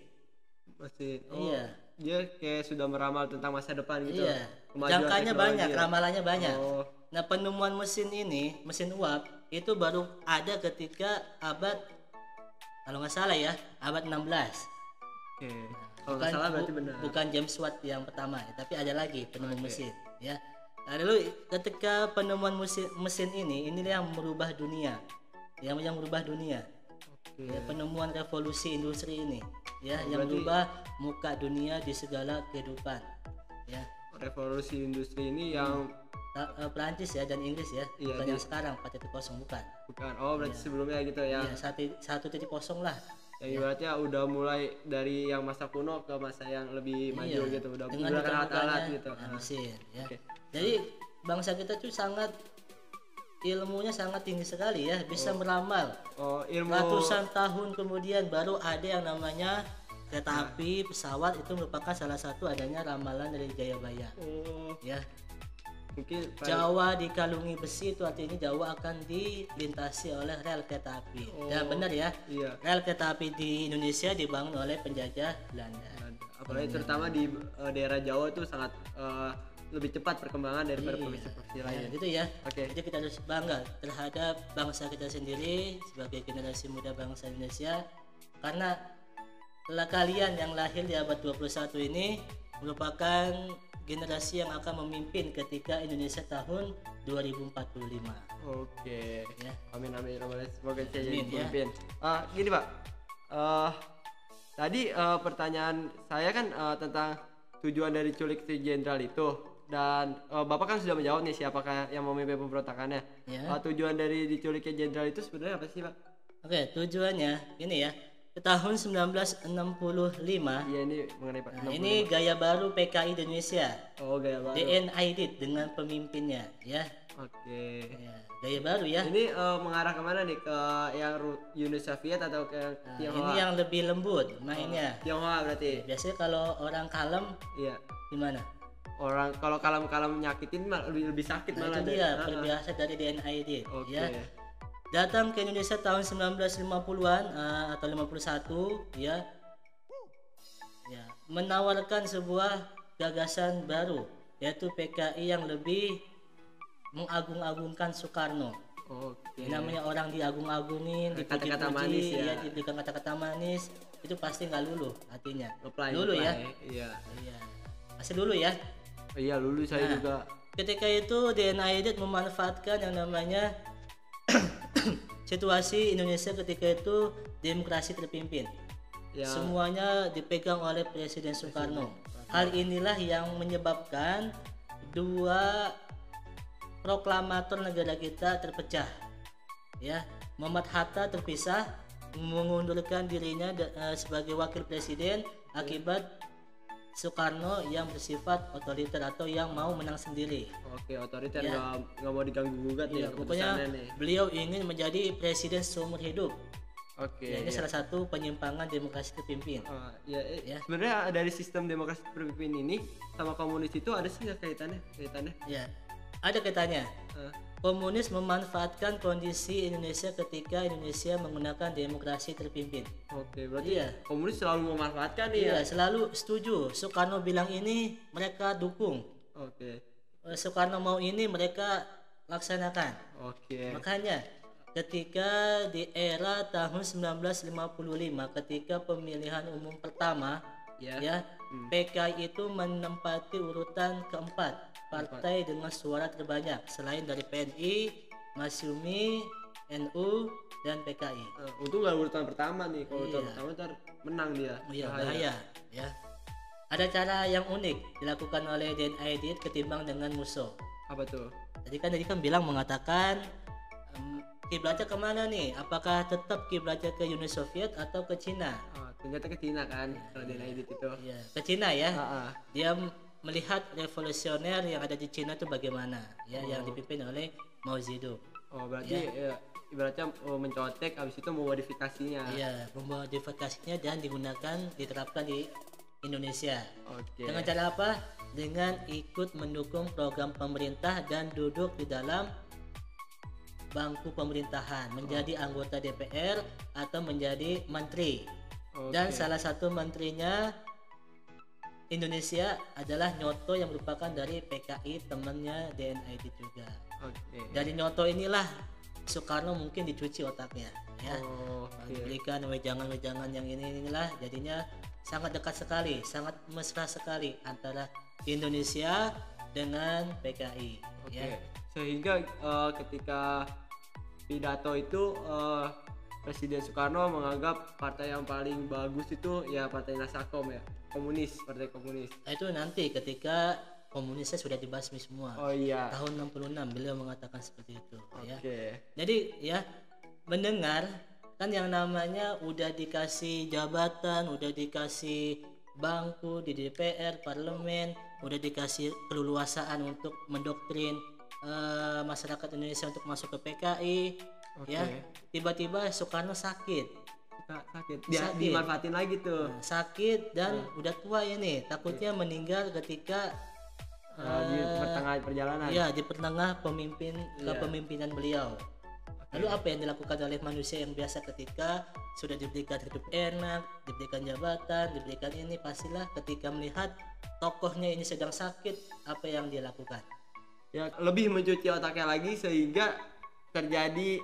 Masih. Oh, Iya. Dia kayak sudah meramal tentang masa depan gitu. Iya. Kemajuan Jangkanya teknologi banyak, ya. ramalannya banyak. Oh, Nah, penemuan mesin ini, mesin uap itu baru ada ketika abad kalau nggak salah ya, abad 16. oke. Kalau nggak salah berarti benar. Bukan James Watt yang pertama, ya, tapi ada lagi penemu mesin, ya. Nah, lalu ketika penemuan mesin inilah yang merubah dunia, yang merubah dunia. Oke. Ya, penemuan revolusi industri ini, ya, yang merubah muka dunia di segala kehidupan, ya. Revolusi industri ini yang Perancis ya dan Inggris ya, Iya, bukan yang sekarang 4.0 bukan. bukan. Oh, berarti sebelumnya gitu ya. Ya 1.0 lah. Yang ibaratnya udah mulai dari yang masa kuno ke masa yang lebih maju gitu, udah dengan menggunakan ditemukannya alat-alat gitu. mesin ya. Oke. Jadi bangsa kita tuh sangat ilmunya sangat tinggi sekali ya, bisa meramal Oh, ilmu. ratusan tahun kemudian baru ada yang namanya kereta api, pesawat. Itu merupakan salah satu adanya ramalan dari Jayabaya Oh, ya. mungkin Jawa dikalungi besi, itu artinya Jawa akan dilintasi oleh rel kereta api. Ya benar ya, iya. rel kereta api di Indonesia dibangun oleh penjajah Belanda. Apalagi terutama di daerah Jawa tuh sangat lebih cepat perkembangan daripada provinsi-provinsi Ya, lain. gitu ya. Oke. Jadi kita harus bangga terhadap bangsa kita sendiri sebagai generasi muda bangsa Indonesia, karena kalian yang lahir di abad 21 ini merupakan generasi yang akan memimpin ketika Indonesia tahun 2045. Oke. Ya. Amin amin amin. Semoga saya jadi Amin, ya. pemimpin. Gini Pak. Tadi pertanyaan saya kan tentang tujuan dari culik si jenderal itu, dan Bapak kan sudah menjawab nih siapakah yang memimpin pemberontakannya. Ya. Tujuan dari diculiknya jenderal itu sebenarnya apa sih Pak? Oke, tujuannya ini ya. Ke tahun 1965, Iya, ini mengenai Pak. nah, ini gaya baru PKI Indonesia, Oh, gaya baru. DNID dengan pemimpinnya ya. Oke. Ya, gaya baru ya. Ini mengarah kemana nih, ke yang Uni Soviet atau ke Nah, Tionghoa? ini yang lebih lembut mainnya. Tionghoa berarti. Biasanya kalau orang kalem Iya. gimana? Orang kalau kalem-kalem nyakitin lebih sakit Nah, malah. itu dia peribahasa dari DNID Oke. ya. Datang ke Indonesia tahun 1950-an atau 51 ya. Ya, menawarkan sebuah gagasan baru yaitu PKI yang lebih mengagung-agungkan Soekarno. Oke. Yang namanya orang diagung-agungin, Kata-kata dipuji-puji, manis ya. diberikan kata-kata manis, itu pasti nggak luluh hatinya. Apply, Luluh ya. Iya. Iya. Pasti dulu ya. Oh, iya, lulus saya Nah. juga. Ketika itu DNID memanfaatkan yang namanya situasi Indonesia ketika itu demokrasi terpimpin. Ya. Semuanya dipegang oleh Presiden Soekarno. Hal inilah yang menyebabkan dua proklamator negara kita terpecah. Ya, Muhammad Hatta terpisah, mengundurkan dirinya sebagai wakil presiden akibat Soekarno yang bersifat otoriter atau yang mau menang sendiri. Oke, otoriter Ya. nggak mau diganggu gugat nih Iya, pokoknya keputusannya nih. beliau ingin menjadi presiden seumur hidup. Oke. Ya, ini iya. salah satu penyimpangan demokrasi terpimpin. Ya, Ya. sebenarnya dari sistem demokrasi terpimpin ini sama komunis itu ada sih nggak kaitannya? Ya, ada kaitannya. Eh, Komunis memanfaatkan kondisi Indonesia ketika Indonesia menggunakan demokrasi terpimpin. Oke, berarti Iya. komunis selalu memanfaatkan nih ya. Iya, selalu setuju. Soekarno bilang ini, mereka dukung. Oke. Soekarno mau ini, mereka laksanakan. Oke. Makanya ketika di era tahun 1955 ketika pemilihan umum pertama Ya. ya, PKI itu menempati urutan keempat partai dengan suara terbanyak selain dari PNI, Masyumi, NU dan PKI. Untung nggak urutan pertama nih. Kalau urutan Iya. pertama ntar menang dia. Iya, bahaya ya. Ada cara yang unik dilakukan oleh DNID ketimbang dengan musuh. Apa tuh? Tadi kan bilang mengatakan kiblatnya kemana nih? Apakah tetap kiblatnya ke Uni Soviet atau ke Cina? Ternyata ke Cina kan kalau dia edit itu. Iya, ke Cina ya. Ah, ah. Dia melihat revolusioner yang ada di Cina itu bagaimana ya, yang dipimpin oleh Mao Zedong. Oh, berarti ya, ibaratnya mencontek habis itu memodifikasinya. Iya, memodifikasinya dan diterapkan di Indonesia. Oke. Dengan cara apa? Dengan ikut mendukung program pemerintah dan duduk di dalam bangku pemerintahan, menjadi anggota DPR atau menjadi menteri. Oke. Dan salah satu menterinya Indonesia adalah Nyoto yang merupakan dari PKI, temannya DNID juga. Oke. Dari Nyoto inilah Soekarno mungkin dicuci otaknya ya. Oke. Diberikan wejangan-wejangan yang inilah, jadinya sangat dekat sekali, sangat mesra sekali antara Indonesia dengan PKI. Oke. Ya. Sehingga ketika pidato itu Presiden Soekarno menganggap partai yang paling bagus itu ya Partai Nasakom ya, komunis, partai komunis. Nah, itu nanti ketika komunisnya sudah dibasmi semua. Oh iya. Tahun 66 beliau mengatakan seperti itu ya. Oke. Jadi ya, mendengar kan yang namanya udah dikasih jabatan, udah dikasih bangku di DPR, parlemen, udah dikasih keleluasaan untuk mendoktrin masyarakat Indonesia untuk masuk ke PKI, ya. Tiba-tiba Soekarno sakit. Sakit. Dia dimanfaatin lagi tuh. Nah, sakit dan udah tua ini, takutnya meninggal ketika Di pertengahan perjalanan. ya di pertengah kepemimpinan beliau. Lalu apa yang dilakukan oleh manusia yang biasa ketika sudah diberikan hidup enak, diberikan jabatan, diberikan ini, pastilah ketika melihat tokohnya ini sedang sakit, apa yang dia lakukan? Ya, lebih mencuci otaknya lagi sehingga terjadi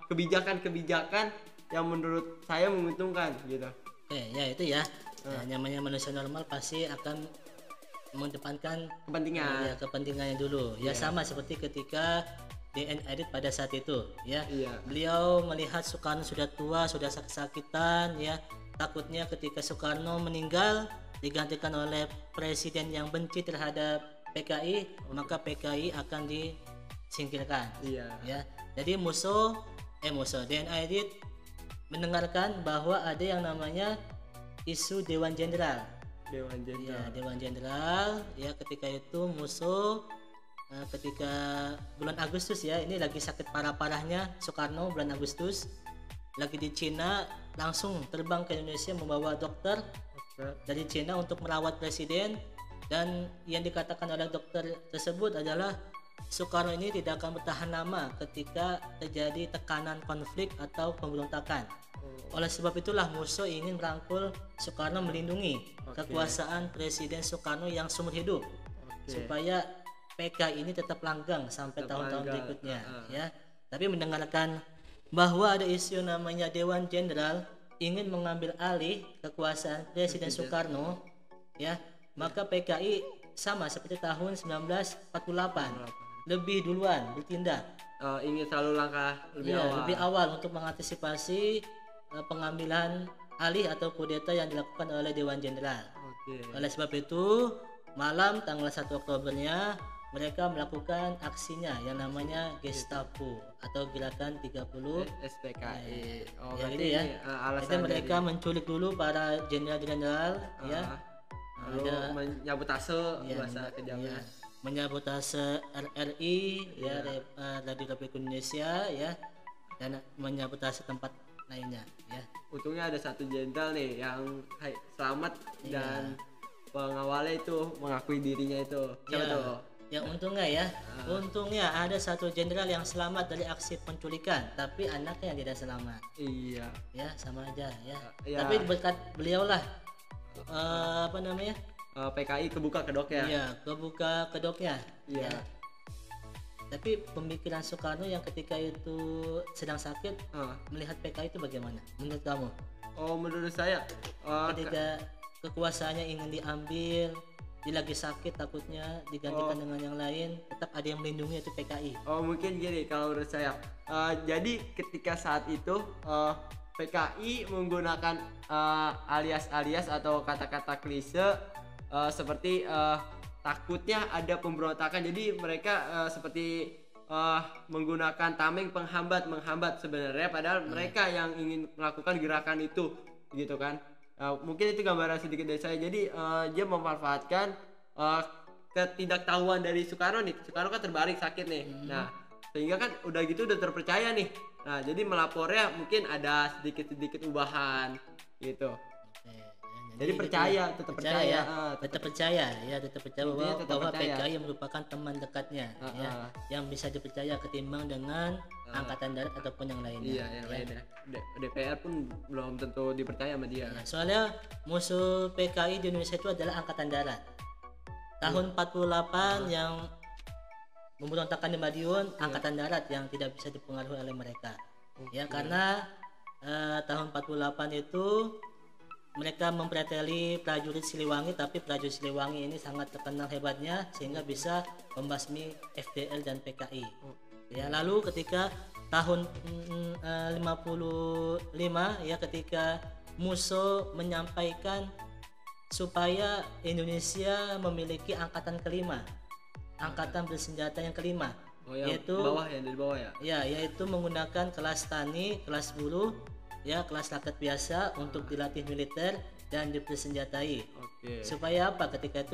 kebijakan-kebijakan yang menurut saya menguntungkan gitu. Ya itu ya. Nah, namanya manusia normal pasti akan mengedepankan Kepentingan. kepentingannya dulu. Ya sama seperti ketika DNI pada saat itu, ya. Iya. Beliau melihat Soekarno sudah tua, sudah sakit-sakitan, ya. Takutnya ketika Soekarno meninggal digantikan oleh presiden yang benci terhadap PKI, maka PKI akan disingkirkan. Iya. Ya. Jadi musuh DNI mendengarkan bahwa ada yang namanya isu Dewan Jenderal. Dewan Ya, Jenderal. Dewan Jenderal, ya ketika itu musuh ketika bulan Agustus, ya, ini lagi sakit parah-parahnya Soekarno bulan Agustus, lagi di Cina, langsung terbang ke Indonesia membawa dokter dari Cina untuk merawat presiden, dan yang dikatakan oleh dokter tersebut adalah Soekarno ini tidak akan bertahan lama ketika terjadi tekanan konflik atau pemberontakan. Oleh sebab itulah musuh ingin merangkul Soekarno melindungi kekuasaan Presiden Soekarno yang seumur hidup, supaya PKI ini tetap langgeng sampai tahun-tahun berikutnya, ya. Tapi mendengarkan bahwa ada isu namanya Dewan Jenderal ingin mengambil alih kekuasaan Presiden Soekarno, ya, maka PKI sama seperti tahun 1948 lebih duluan bertindak, Ingin selalu langkah lebih awal untuk mengantisipasi pengambilan alih atau kudeta yang dilakukan oleh Dewan Jenderal. Oleh sebab itu, malam tanggal 1 Oktobernya mereka melakukan aksinya yang namanya Gestapo atau Gerakan 30 SPKI. ya gitu ya. Itu mereka menculik dulu para jenderal-jenderal, ya. Lalu menyabotase bahasa kejamnya. Menyabotase RRI, ya, Radio Republik Indonesia, ya, dan menyabotase tempat lainnya, ya. Untungnya ada satu jenderal nih yang selamat dan pengawalnya itu mengakui dirinya itu. Siapa tuh? Ya untungnya ya, untungnya ada satu jenderal yang selamat dari aksi penculikan, tapi anaknya yang tidak selamat. Iya. Ya sama aja, ya. Ya. Tapi berkat beliau lah, PKI kebuka kedoknya. Iya, kebuka kedoknya. Iya. Ya. Tapi pemikiran Soekarno yang ketika itu sedang sakit melihat PKI itu bagaimana menurut kamu? Menurut saya Ketika kekuasaannya ingin diambil, dia lagi sakit, takutnya digantikan dengan yang lain, tetap ada yang melindungi, itu PKI. Mungkin gini kalau menurut saya. Jadi ketika saat itu PKI menggunakan alias-alias atau kata-kata klise seperti takutnya ada pemberontakan, jadi mereka seperti menggunakan tameng menghambat sebenarnya, padahal mereka yang ingin melakukan gerakan itu, gitu kan. Mungkin itu gambaran sedikit dari saya. Jadi dia memanfaatkan ketidaktahuan dari Soekarno nih. Soekarno kan terbaring sakit nih. Nah, sehingga kan udah gitu udah terpercaya nih. Nah, jadi melapornya mungkin ada sedikit ubahan gitu. Jadi percaya, tetap percaya bahwa PKI merupakan teman dekatnya, ya, yang bisa dipercaya ketimbang dengan angkatan darat ataupun yang lainnya. Iya, yang lainnya. DPR pun belum tentu dipercaya sama dia. Ya, soalnya musuh PKI di Indonesia itu adalah angkatan darat. Tahun 48 yang memberontakkan di Madiun, angkatan darat yang tidak bisa dipengaruhi oleh mereka. Ya, karena tahun 48 itu mereka mempreteli prajurit Siliwangi, tapi prajurit Siliwangi ini sangat terkenal hebatnya sehingga bisa membasmi FDL dan PKI. Ya, lalu ketika tahun 55 ya, ketika musuh menyampaikan supaya Indonesia memiliki angkatan kelima, angkatan bersenjata yang kelima, yang yaitu bawah ya, dari bawah ya. Ya, yaitu menggunakan kelas tani, kelas buruh, ya kelas rakyat biasa untuk dilatih militer dan dipersenjatai. Oke. Supaya apa? Ketika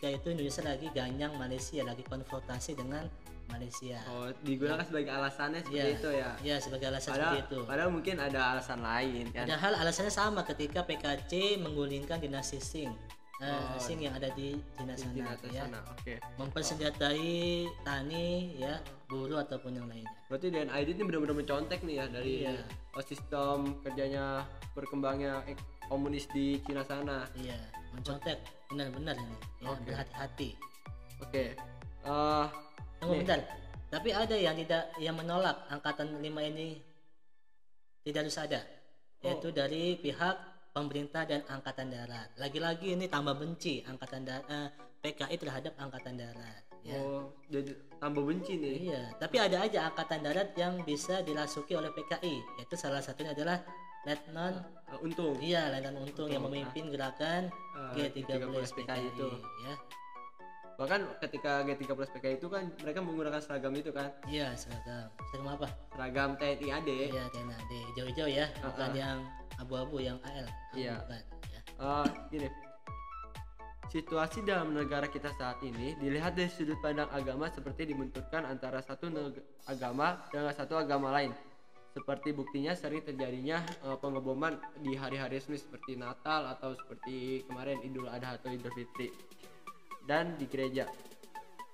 itu Indonesia lagi ganyang Malaysia, lagi konfrontasi dengan Malaysia. Oh, digunakan sebagai alasannya seperti itu ya. Ya, sebagai alasan Padahal, seperti itu. padahal mungkin ada alasan lain kan. Padahal alasannya sama ketika PKC menggulingkan dinasti Sing. Sing yang ada di Cina sana, Di ya. sana. Oke. Mempersenjatai tani, ya, buruh ataupun yang lainnya. Berarti DNID ini benar-benar mencontek nih ya dari Iya. sistem kerjanya berkembangnya komunis di Cina sana. Iya, mencontek benar-benar ini. Ya, Oke. berhati-hati. Oke. Tunggu Nih. bentar. Tapi ada yang menolak angkatan 5 ini tidak harus ada. Yaitu dari pihak pemerintah dan angkatan darat. Lagi-lagi ini tambah benci angkatan PKI terhadap angkatan darat. Ya. Oh, jadi tambah benci nih. Iya, tapi ada aja angkatan darat yang bisa dirasuki oleh PKI. Yaitu salah satunya adalah Letnan Untung. Letnan Untung yang memimpin gerakan G30 PKI itu. ya. Bahkan ketika G30 PKI itu kan mereka menggunakan seragam itu kan. Iya, seragam. Seragam apa? Seragam TNI AD. Iya, TNI hijau-hijau ya, bukan yang abu-abu yang AL. Iya. Bukan, ya. Gini. Situasi dalam negara kita saat ini dilihat dari sudut pandang agama seperti dibenturkan antara satu agama dengan satu agama lain. Seperti buktinya sering terjadinya pengeboman di hari-hari resmi seperti Natal atau seperti kemarin Idul Adha atau Idul Fitri dan di gereja.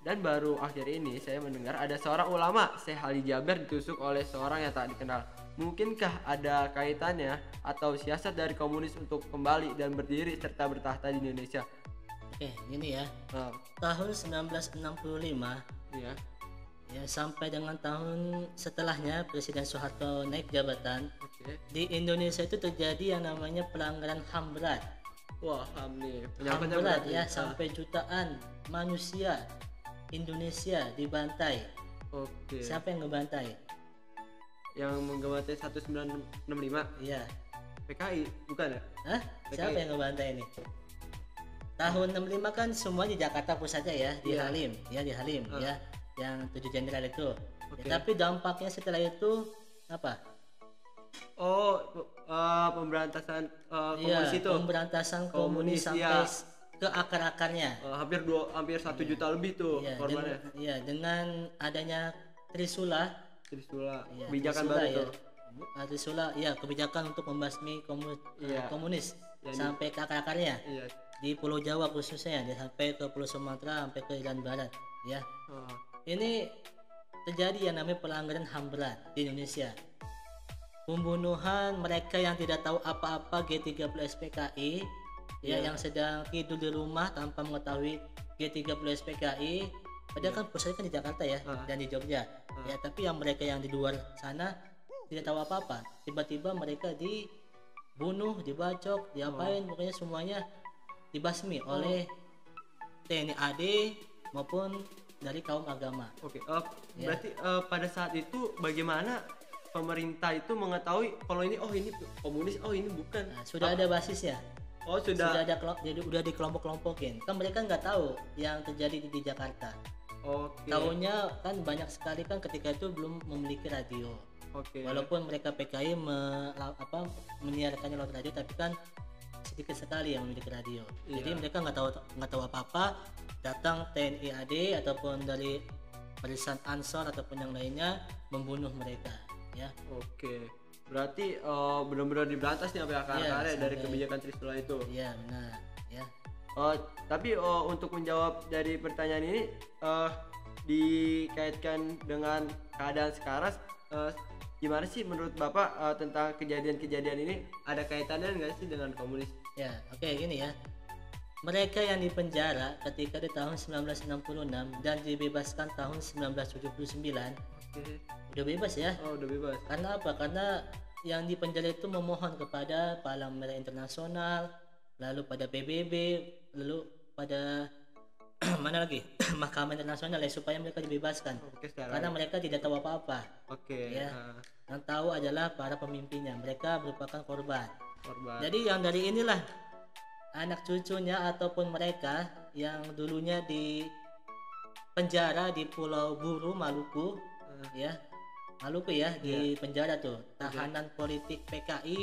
Dan baru akhir ini saya mendengar ada seorang ulama, Syekh Ali Jaber, ditusuk oleh seorang yang tak dikenal. Mungkinkah ada kaitannya atau siasat dari komunis untuk kembali dan berdiri serta bertahta di Indonesia? Oke, gini ya. Oh, Tahun 1965 iya. ya sampai dengan tahun setelahnya Presiden Soeharto naik jabatan, Oke. di Indonesia itu terjadi yang namanya pelanggaran HAM berat. Wah, HAM nih. HAM Penyakitnya berat berat ya, nih. sampai jutaan manusia Indonesia dibantai. Oke. Siapa yang ngebantai? Yang menggemati 1965 Iya. PKI bukan ya? Hah? Siapa PKI. yang ngebantai ini? Tahun 65 kan semua di Jakarta pusatnya ya, di Iya. Halim, ya di Halim, ya, yang 7 jenderal itu. Oke. Ya, tapi dampaknya setelah itu apa? Oh, pemberantasan Iya, komunis itu. pemberantasan komunis Komunis, sampai iya. ke akar-akarnya. Hampir 1 juta lebih tuh Iya, korbannya. dengan adanya Trisula, Trisula. ya, Kebijakan Trisula, baru ya. tuh. Trisula, ya, kebijakan untuk membasmi Iya. komunis Jadi- sampai ke akar-akarnya. Iya. Di Pulau Jawa khususnya, sampai ke Pulau Sumatera, sampai ke Irian Barat, ya. Oh, Ini terjadi yang namanya pelanggaran HAM berat di Indonesia. Pembunuhan mereka yang tidak tahu apa-apa G30 SPKI, ya, yang sedang tidur di rumah tanpa mengetahui G30 SPKI. Padahal kan pusatnya kan di Jakarta ya, dan di Jogja. Ya, tapi yang mereka yang di luar sana tidak tahu apa-apa. Tiba-tiba mereka dibunuh, dibacok, diapain, pokoknya semuanya dibasmi oleh TNI AD maupun dari kaum agama. Oke. Berarti pada saat itu bagaimana pemerintah itu mengetahui kalau ini komunis, ini bukan. Nah, sudah ada basisnya. Oh, Sudah ada jadi udah dikelompok-kelompokin. Kan mereka nggak tahu yang terjadi di Jakarta. Oke. Tahunya kan banyak sekali kan ketika itu belum memiliki radio. Oke. Walaupun mereka PKI menyiarkannya lewat radio, tapi kan sedikit sekali yang memiliki radio. Iya. Jadi mereka nggak tahu apa-apa. Datang TNI AD ataupun dari barisan Ansor ataupun yang lainnya membunuh mereka, ya. Oke. Berarti benar-benar diberantas nih sampai akar-akarnya Iya, dari sampai- kebijakan Trisula itu. Iya, benar, ya. Tapi untuk menjawab dari pertanyaan ini dikaitkan dengan keadaan sekarang, gimana sih menurut Bapak tentang kejadian-kejadian ini? Ada kaitannya nggak sih dengan komunis? Ya, oke, gini ya. Mereka yang dipenjara ketika di tahun 1966 dan dibebaskan tahun 1979 Oke. udah bebas ya. Oh, udah bebas. Karena apa? Karena yang dipenjara itu memohon kepada Palang Merah Internasional, lalu pada PBB, lalu pada mana lagi? Mahkamah Internasional ya, supaya mereka dibebaskan. Oke, sekarang. Karena mereka tidak tahu apa-apa. Oke. Ya. Yang tahu adalah para pemimpinnya. Mereka merupakan korban. Korban. Jadi yang dari inilah anak cucunya ataupun mereka yang dulunya di penjara di Pulau Buru, Maluku, ya, Maluku ya, di penjara tuh. Tahanan politik PKI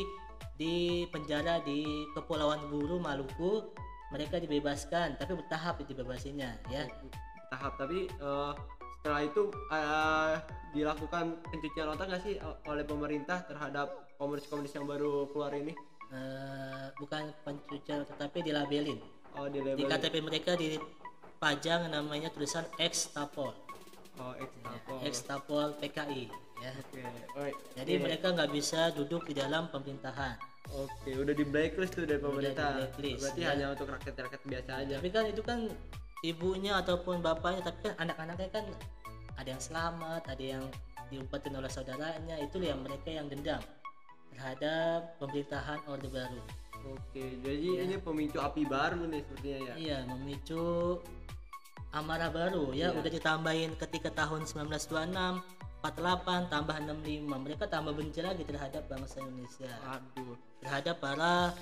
di penjara di Kepulauan Buru Maluku, mereka dibebaskan, tapi bertahap dibebasinya ya. Tahap, tapi setelah itu dilakukan pencucian otak nggak sih oleh pemerintah terhadap komunis-komunis yang baru keluar ini? Bukan pencucian tetapi dilabelin. Di Dilabel. KTP mereka dipajang namanya tulisan ex-Tapol. Ex-Tapol PKI ya. Jadi mereka nggak bisa duduk di dalam pemerintahan. Udah di blacklist tuh dari pemerintah. Blacklist, Berarti ya. hanya untuk rakyat-rakyat biasa aja. Tapi kan itu kan ibunya ataupun bapaknya, tapi kan anak-anaknya kan ada yang selamat, ada yang diumpetin oleh saudaranya, itu yang mereka yang dendam terhadap pemerintahan Orde Baru. Jadi ini pemicu api baru nih sepertinya ya. Iya, memicu amarah baru ya. Udah ditambahin ketika tahun 1926, 48 tambah 65, mereka tambah benci lagi terhadap bangsa Indonesia. Terhadap para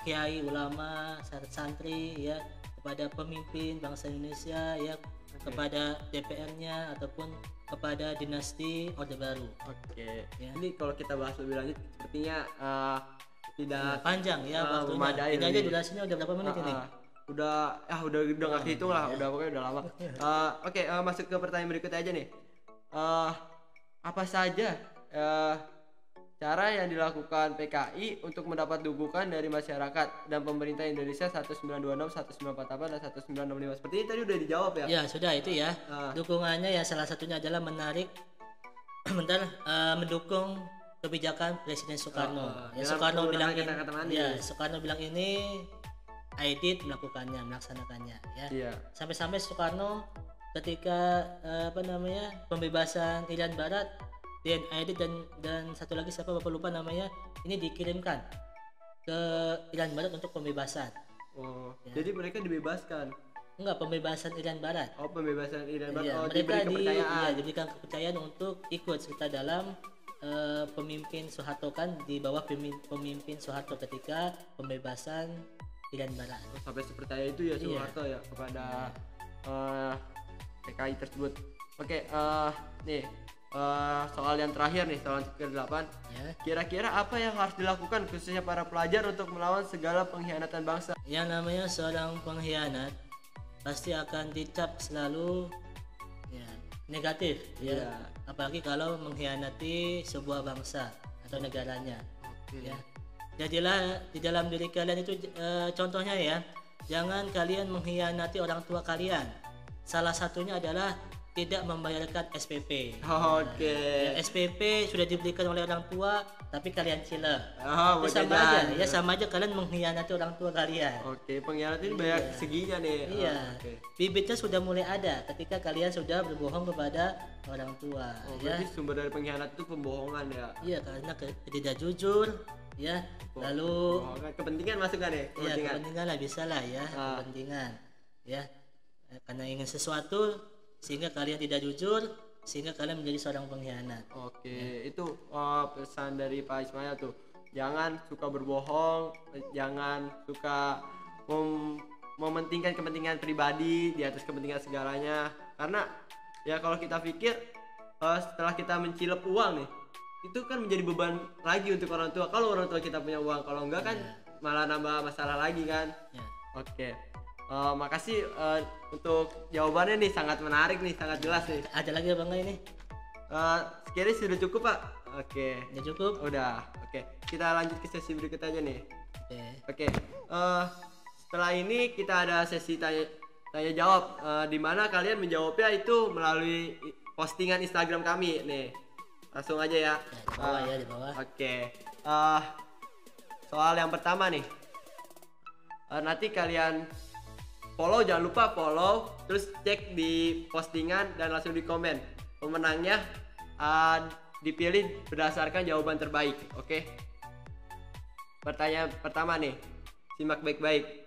kiai, ulama, santri ya, kepada pemimpin bangsa Indonesia ya, kepada DPR-nya ataupun kepada dinasti Orde Baru. Ya. Ini kalau kita bahas lebih lanjut sepertinya tidak panjang ya waktunya. memadai. Ini aja durasinya udah berapa menit ini? Udah nggak kehitung lah, udah pokoknya udah lama. Masuk ke pertanyaan berikutnya aja nih. Apa saja cara yang dilakukan PKI untuk mendapat dukungan dari masyarakat dan pemerintah Indonesia 1926, 1948 dan 1965? Seperti ini tadi udah dijawab ya? Ya sudah, itu ya. Dukungannya ya salah satunya adalah menarik mendukung kebijakan Presiden Soekarno. Soekarno bilang Soekarno bilang ini, Aidit melaksanakannya ya. Sampai-sampai Soekarno ketika pembebasan Irian Barat, dan Aidit dan satu lagi siapa bapak lupa namanya, ini dikirimkan ke Irian Barat untuk pembebasan. Jadi mereka dibebaskan? Enggak, pembebasan Irian Barat. Pembebasan Irian Barat. Mereka diberikan kepercayaan untuk ikut serta dalam pemimpin Soeharto, kan di bawah pemimpin Soeharto ketika pembebasan Irian Barat. Sampai seperti itu ya Soeharto ya kepada PKI tersebut. Nih soal yang terakhir nih, soal ke-8 ya. Kira-kira apa yang harus dilakukan khususnya para pelajar untuk melawan segala pengkhianatan bangsa? Yang namanya seorang pengkhianat pasti akan dicap selalu negatif ya. Apalagi kalau mengkhianati sebuah bangsa atau negaranya ya. Jadilah di dalam diri kalian itu contohnya ya, jangan kalian mengkhianati orang tua kalian. Salah satunya adalah tidak membayarkan SPP. SPP sudah diberikan oleh orang tua tapi kalian ciler. Sama aja kalian mengkhianati orang tua kalian. Pengkhianat ini banyak seginya nih. Bibitnya sudah mulai ada ketika kalian sudah berbohong kepada orang tua. Berarti sumber dari pengkhianat itu pembohongan ya. Iya, karena tidak jujur ya. Lalu kepentingan masuk kan ya? Kepentingan lah, bisa lah ya. Kepentingan ya, karena ingin sesuatu sehingga kalian tidak jujur, sehingga kalian menjadi seorang pengkhianat. Itu pesan dari Pak Ismail tuh. Jangan suka berbohong, jangan suka mementingkan kepentingan pribadi di atas kepentingan segalanya. Karena ya kalau kita pikir setelah kita mencilep uang nih, itu kan menjadi beban lagi untuk orang tua. Kalau orang tua kita punya uang, kalau enggak kan malah nambah masalah lagi kan. Makasih untuk jawabannya nih, sangat menarik nih, sangat jelas nih. Ada lagi apa enggak ini? Sekiranya sudah cukup Pak. Udah cukup? Udah. Kita lanjut ke sesi berikutnya aja nih. Setelah ini kita ada sesi tanya jawab, di mana kalian menjawabnya itu melalui postingan Instagram kami nih. Langsung aja ya. Di bawah. Soal yang pertama nih. Nanti kalian follow, jangan lupa follow, terus cek di postingan dan langsung di komen. Pemenangnya dipilih berdasarkan jawaban terbaik. Pertanyaan pertama nih, simak baik-baik.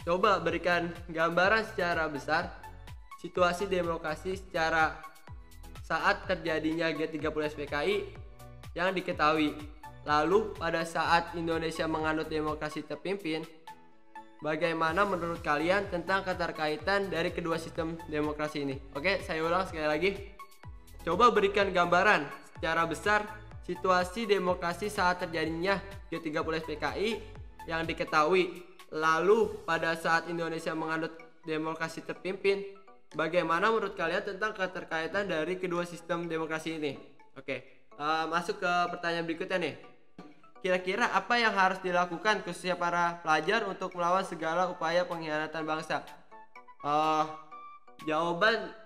Coba berikan gambaran secara besar situasi demokrasi secara saat terjadinya G30 SPKI yang diketahui. Lalu pada saat Indonesia menganut demokrasi terpimpin, bagaimana menurut kalian tentang keterkaitan dari kedua sistem demokrasi ini? Saya ulang sekali lagi. coba berikan gambaran secara besar situasi demokrasi saat terjadinya G30 PKI yang diketahui. Lalu pada saat Indonesia menganut demokrasi terpimpin, bagaimana menurut kalian tentang keterkaitan dari kedua sistem demokrasi ini? Oke, masuk ke pertanyaan berikutnya nih. Kira-kira apa yang harus dilakukan khususnya para pelajar untuk melawan segala upaya pengkhianatan bangsa? Jawaban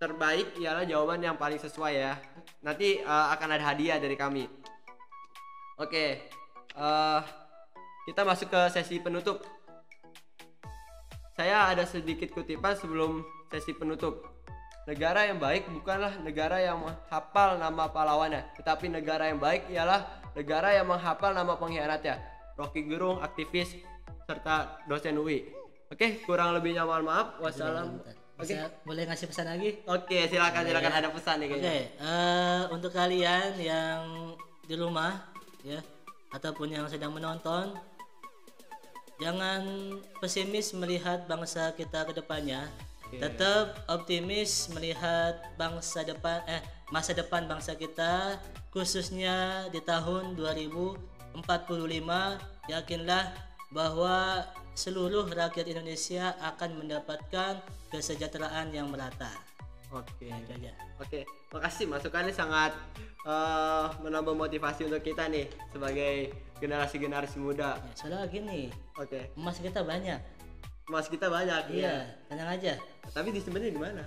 terbaik ialah jawaban yang paling sesuai ya. Nanti akan ada hadiah dari kami. Oke, kita masuk ke sesi penutup. Saya ada sedikit kutipan sebelum sesi penutup. Negara yang baik bukanlah negara yang menghafal nama pahlawannya, tetapi negara yang baik ialah negara yang menghafal nama pengkhianatnya. Rocky Gerung, aktivis serta dosen UI. Oke, kurang lebihnya mohon maaf. Wassalam. Oke, boleh ngasih pesan lagi? Oke, silakan ada pesan nih kayaknya. Oke, untuk kalian yang di rumah ya ataupun yang sedang menonton, jangan pesimis melihat bangsa kita ke depannya. Tetap optimis melihat masa depan bangsa kita, khususnya di tahun 2045. Yakinlah bahwa seluruh rakyat Indonesia akan mendapatkan kesejahteraan yang merata. Oke, makasih, masukannya sangat menambah motivasi untuk kita nih sebagai generasi muda. Ya, soalnya gini, emas kita banyak. Iya. Tenang aja. Tapi disimpannya di mana?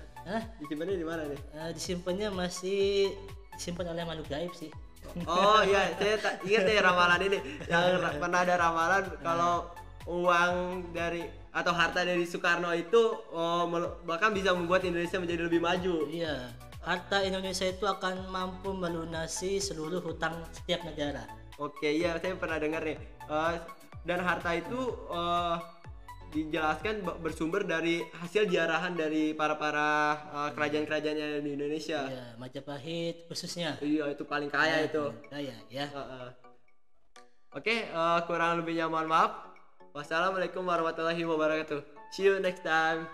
Disimpannya di mana nih? Disimpannya disimpan oleh makhluk gaib sih. Oh iya, saya ingat ya ramalan ini yang pernah ada ramalan kalau uang dari atau harta dari Soekarno itu bahkan bisa membuat Indonesia menjadi lebih maju. Iya, harta Indonesia itu akan mampu melunasi seluruh hutang setiap negara. Oke, iya saya pernah dengar nih. Dan harta itu dijelaskan bersumber dari hasil jarahan dari para kerajaan-kerajaan yang ada di Indonesia. Iya, Majapahit khususnya. Iya, itu paling kaya itu. Kaya ya. Oke, kurang lebihnya mohon maaf. Wassalamualaikum warahmatullahi wabarakatuh. See you next time.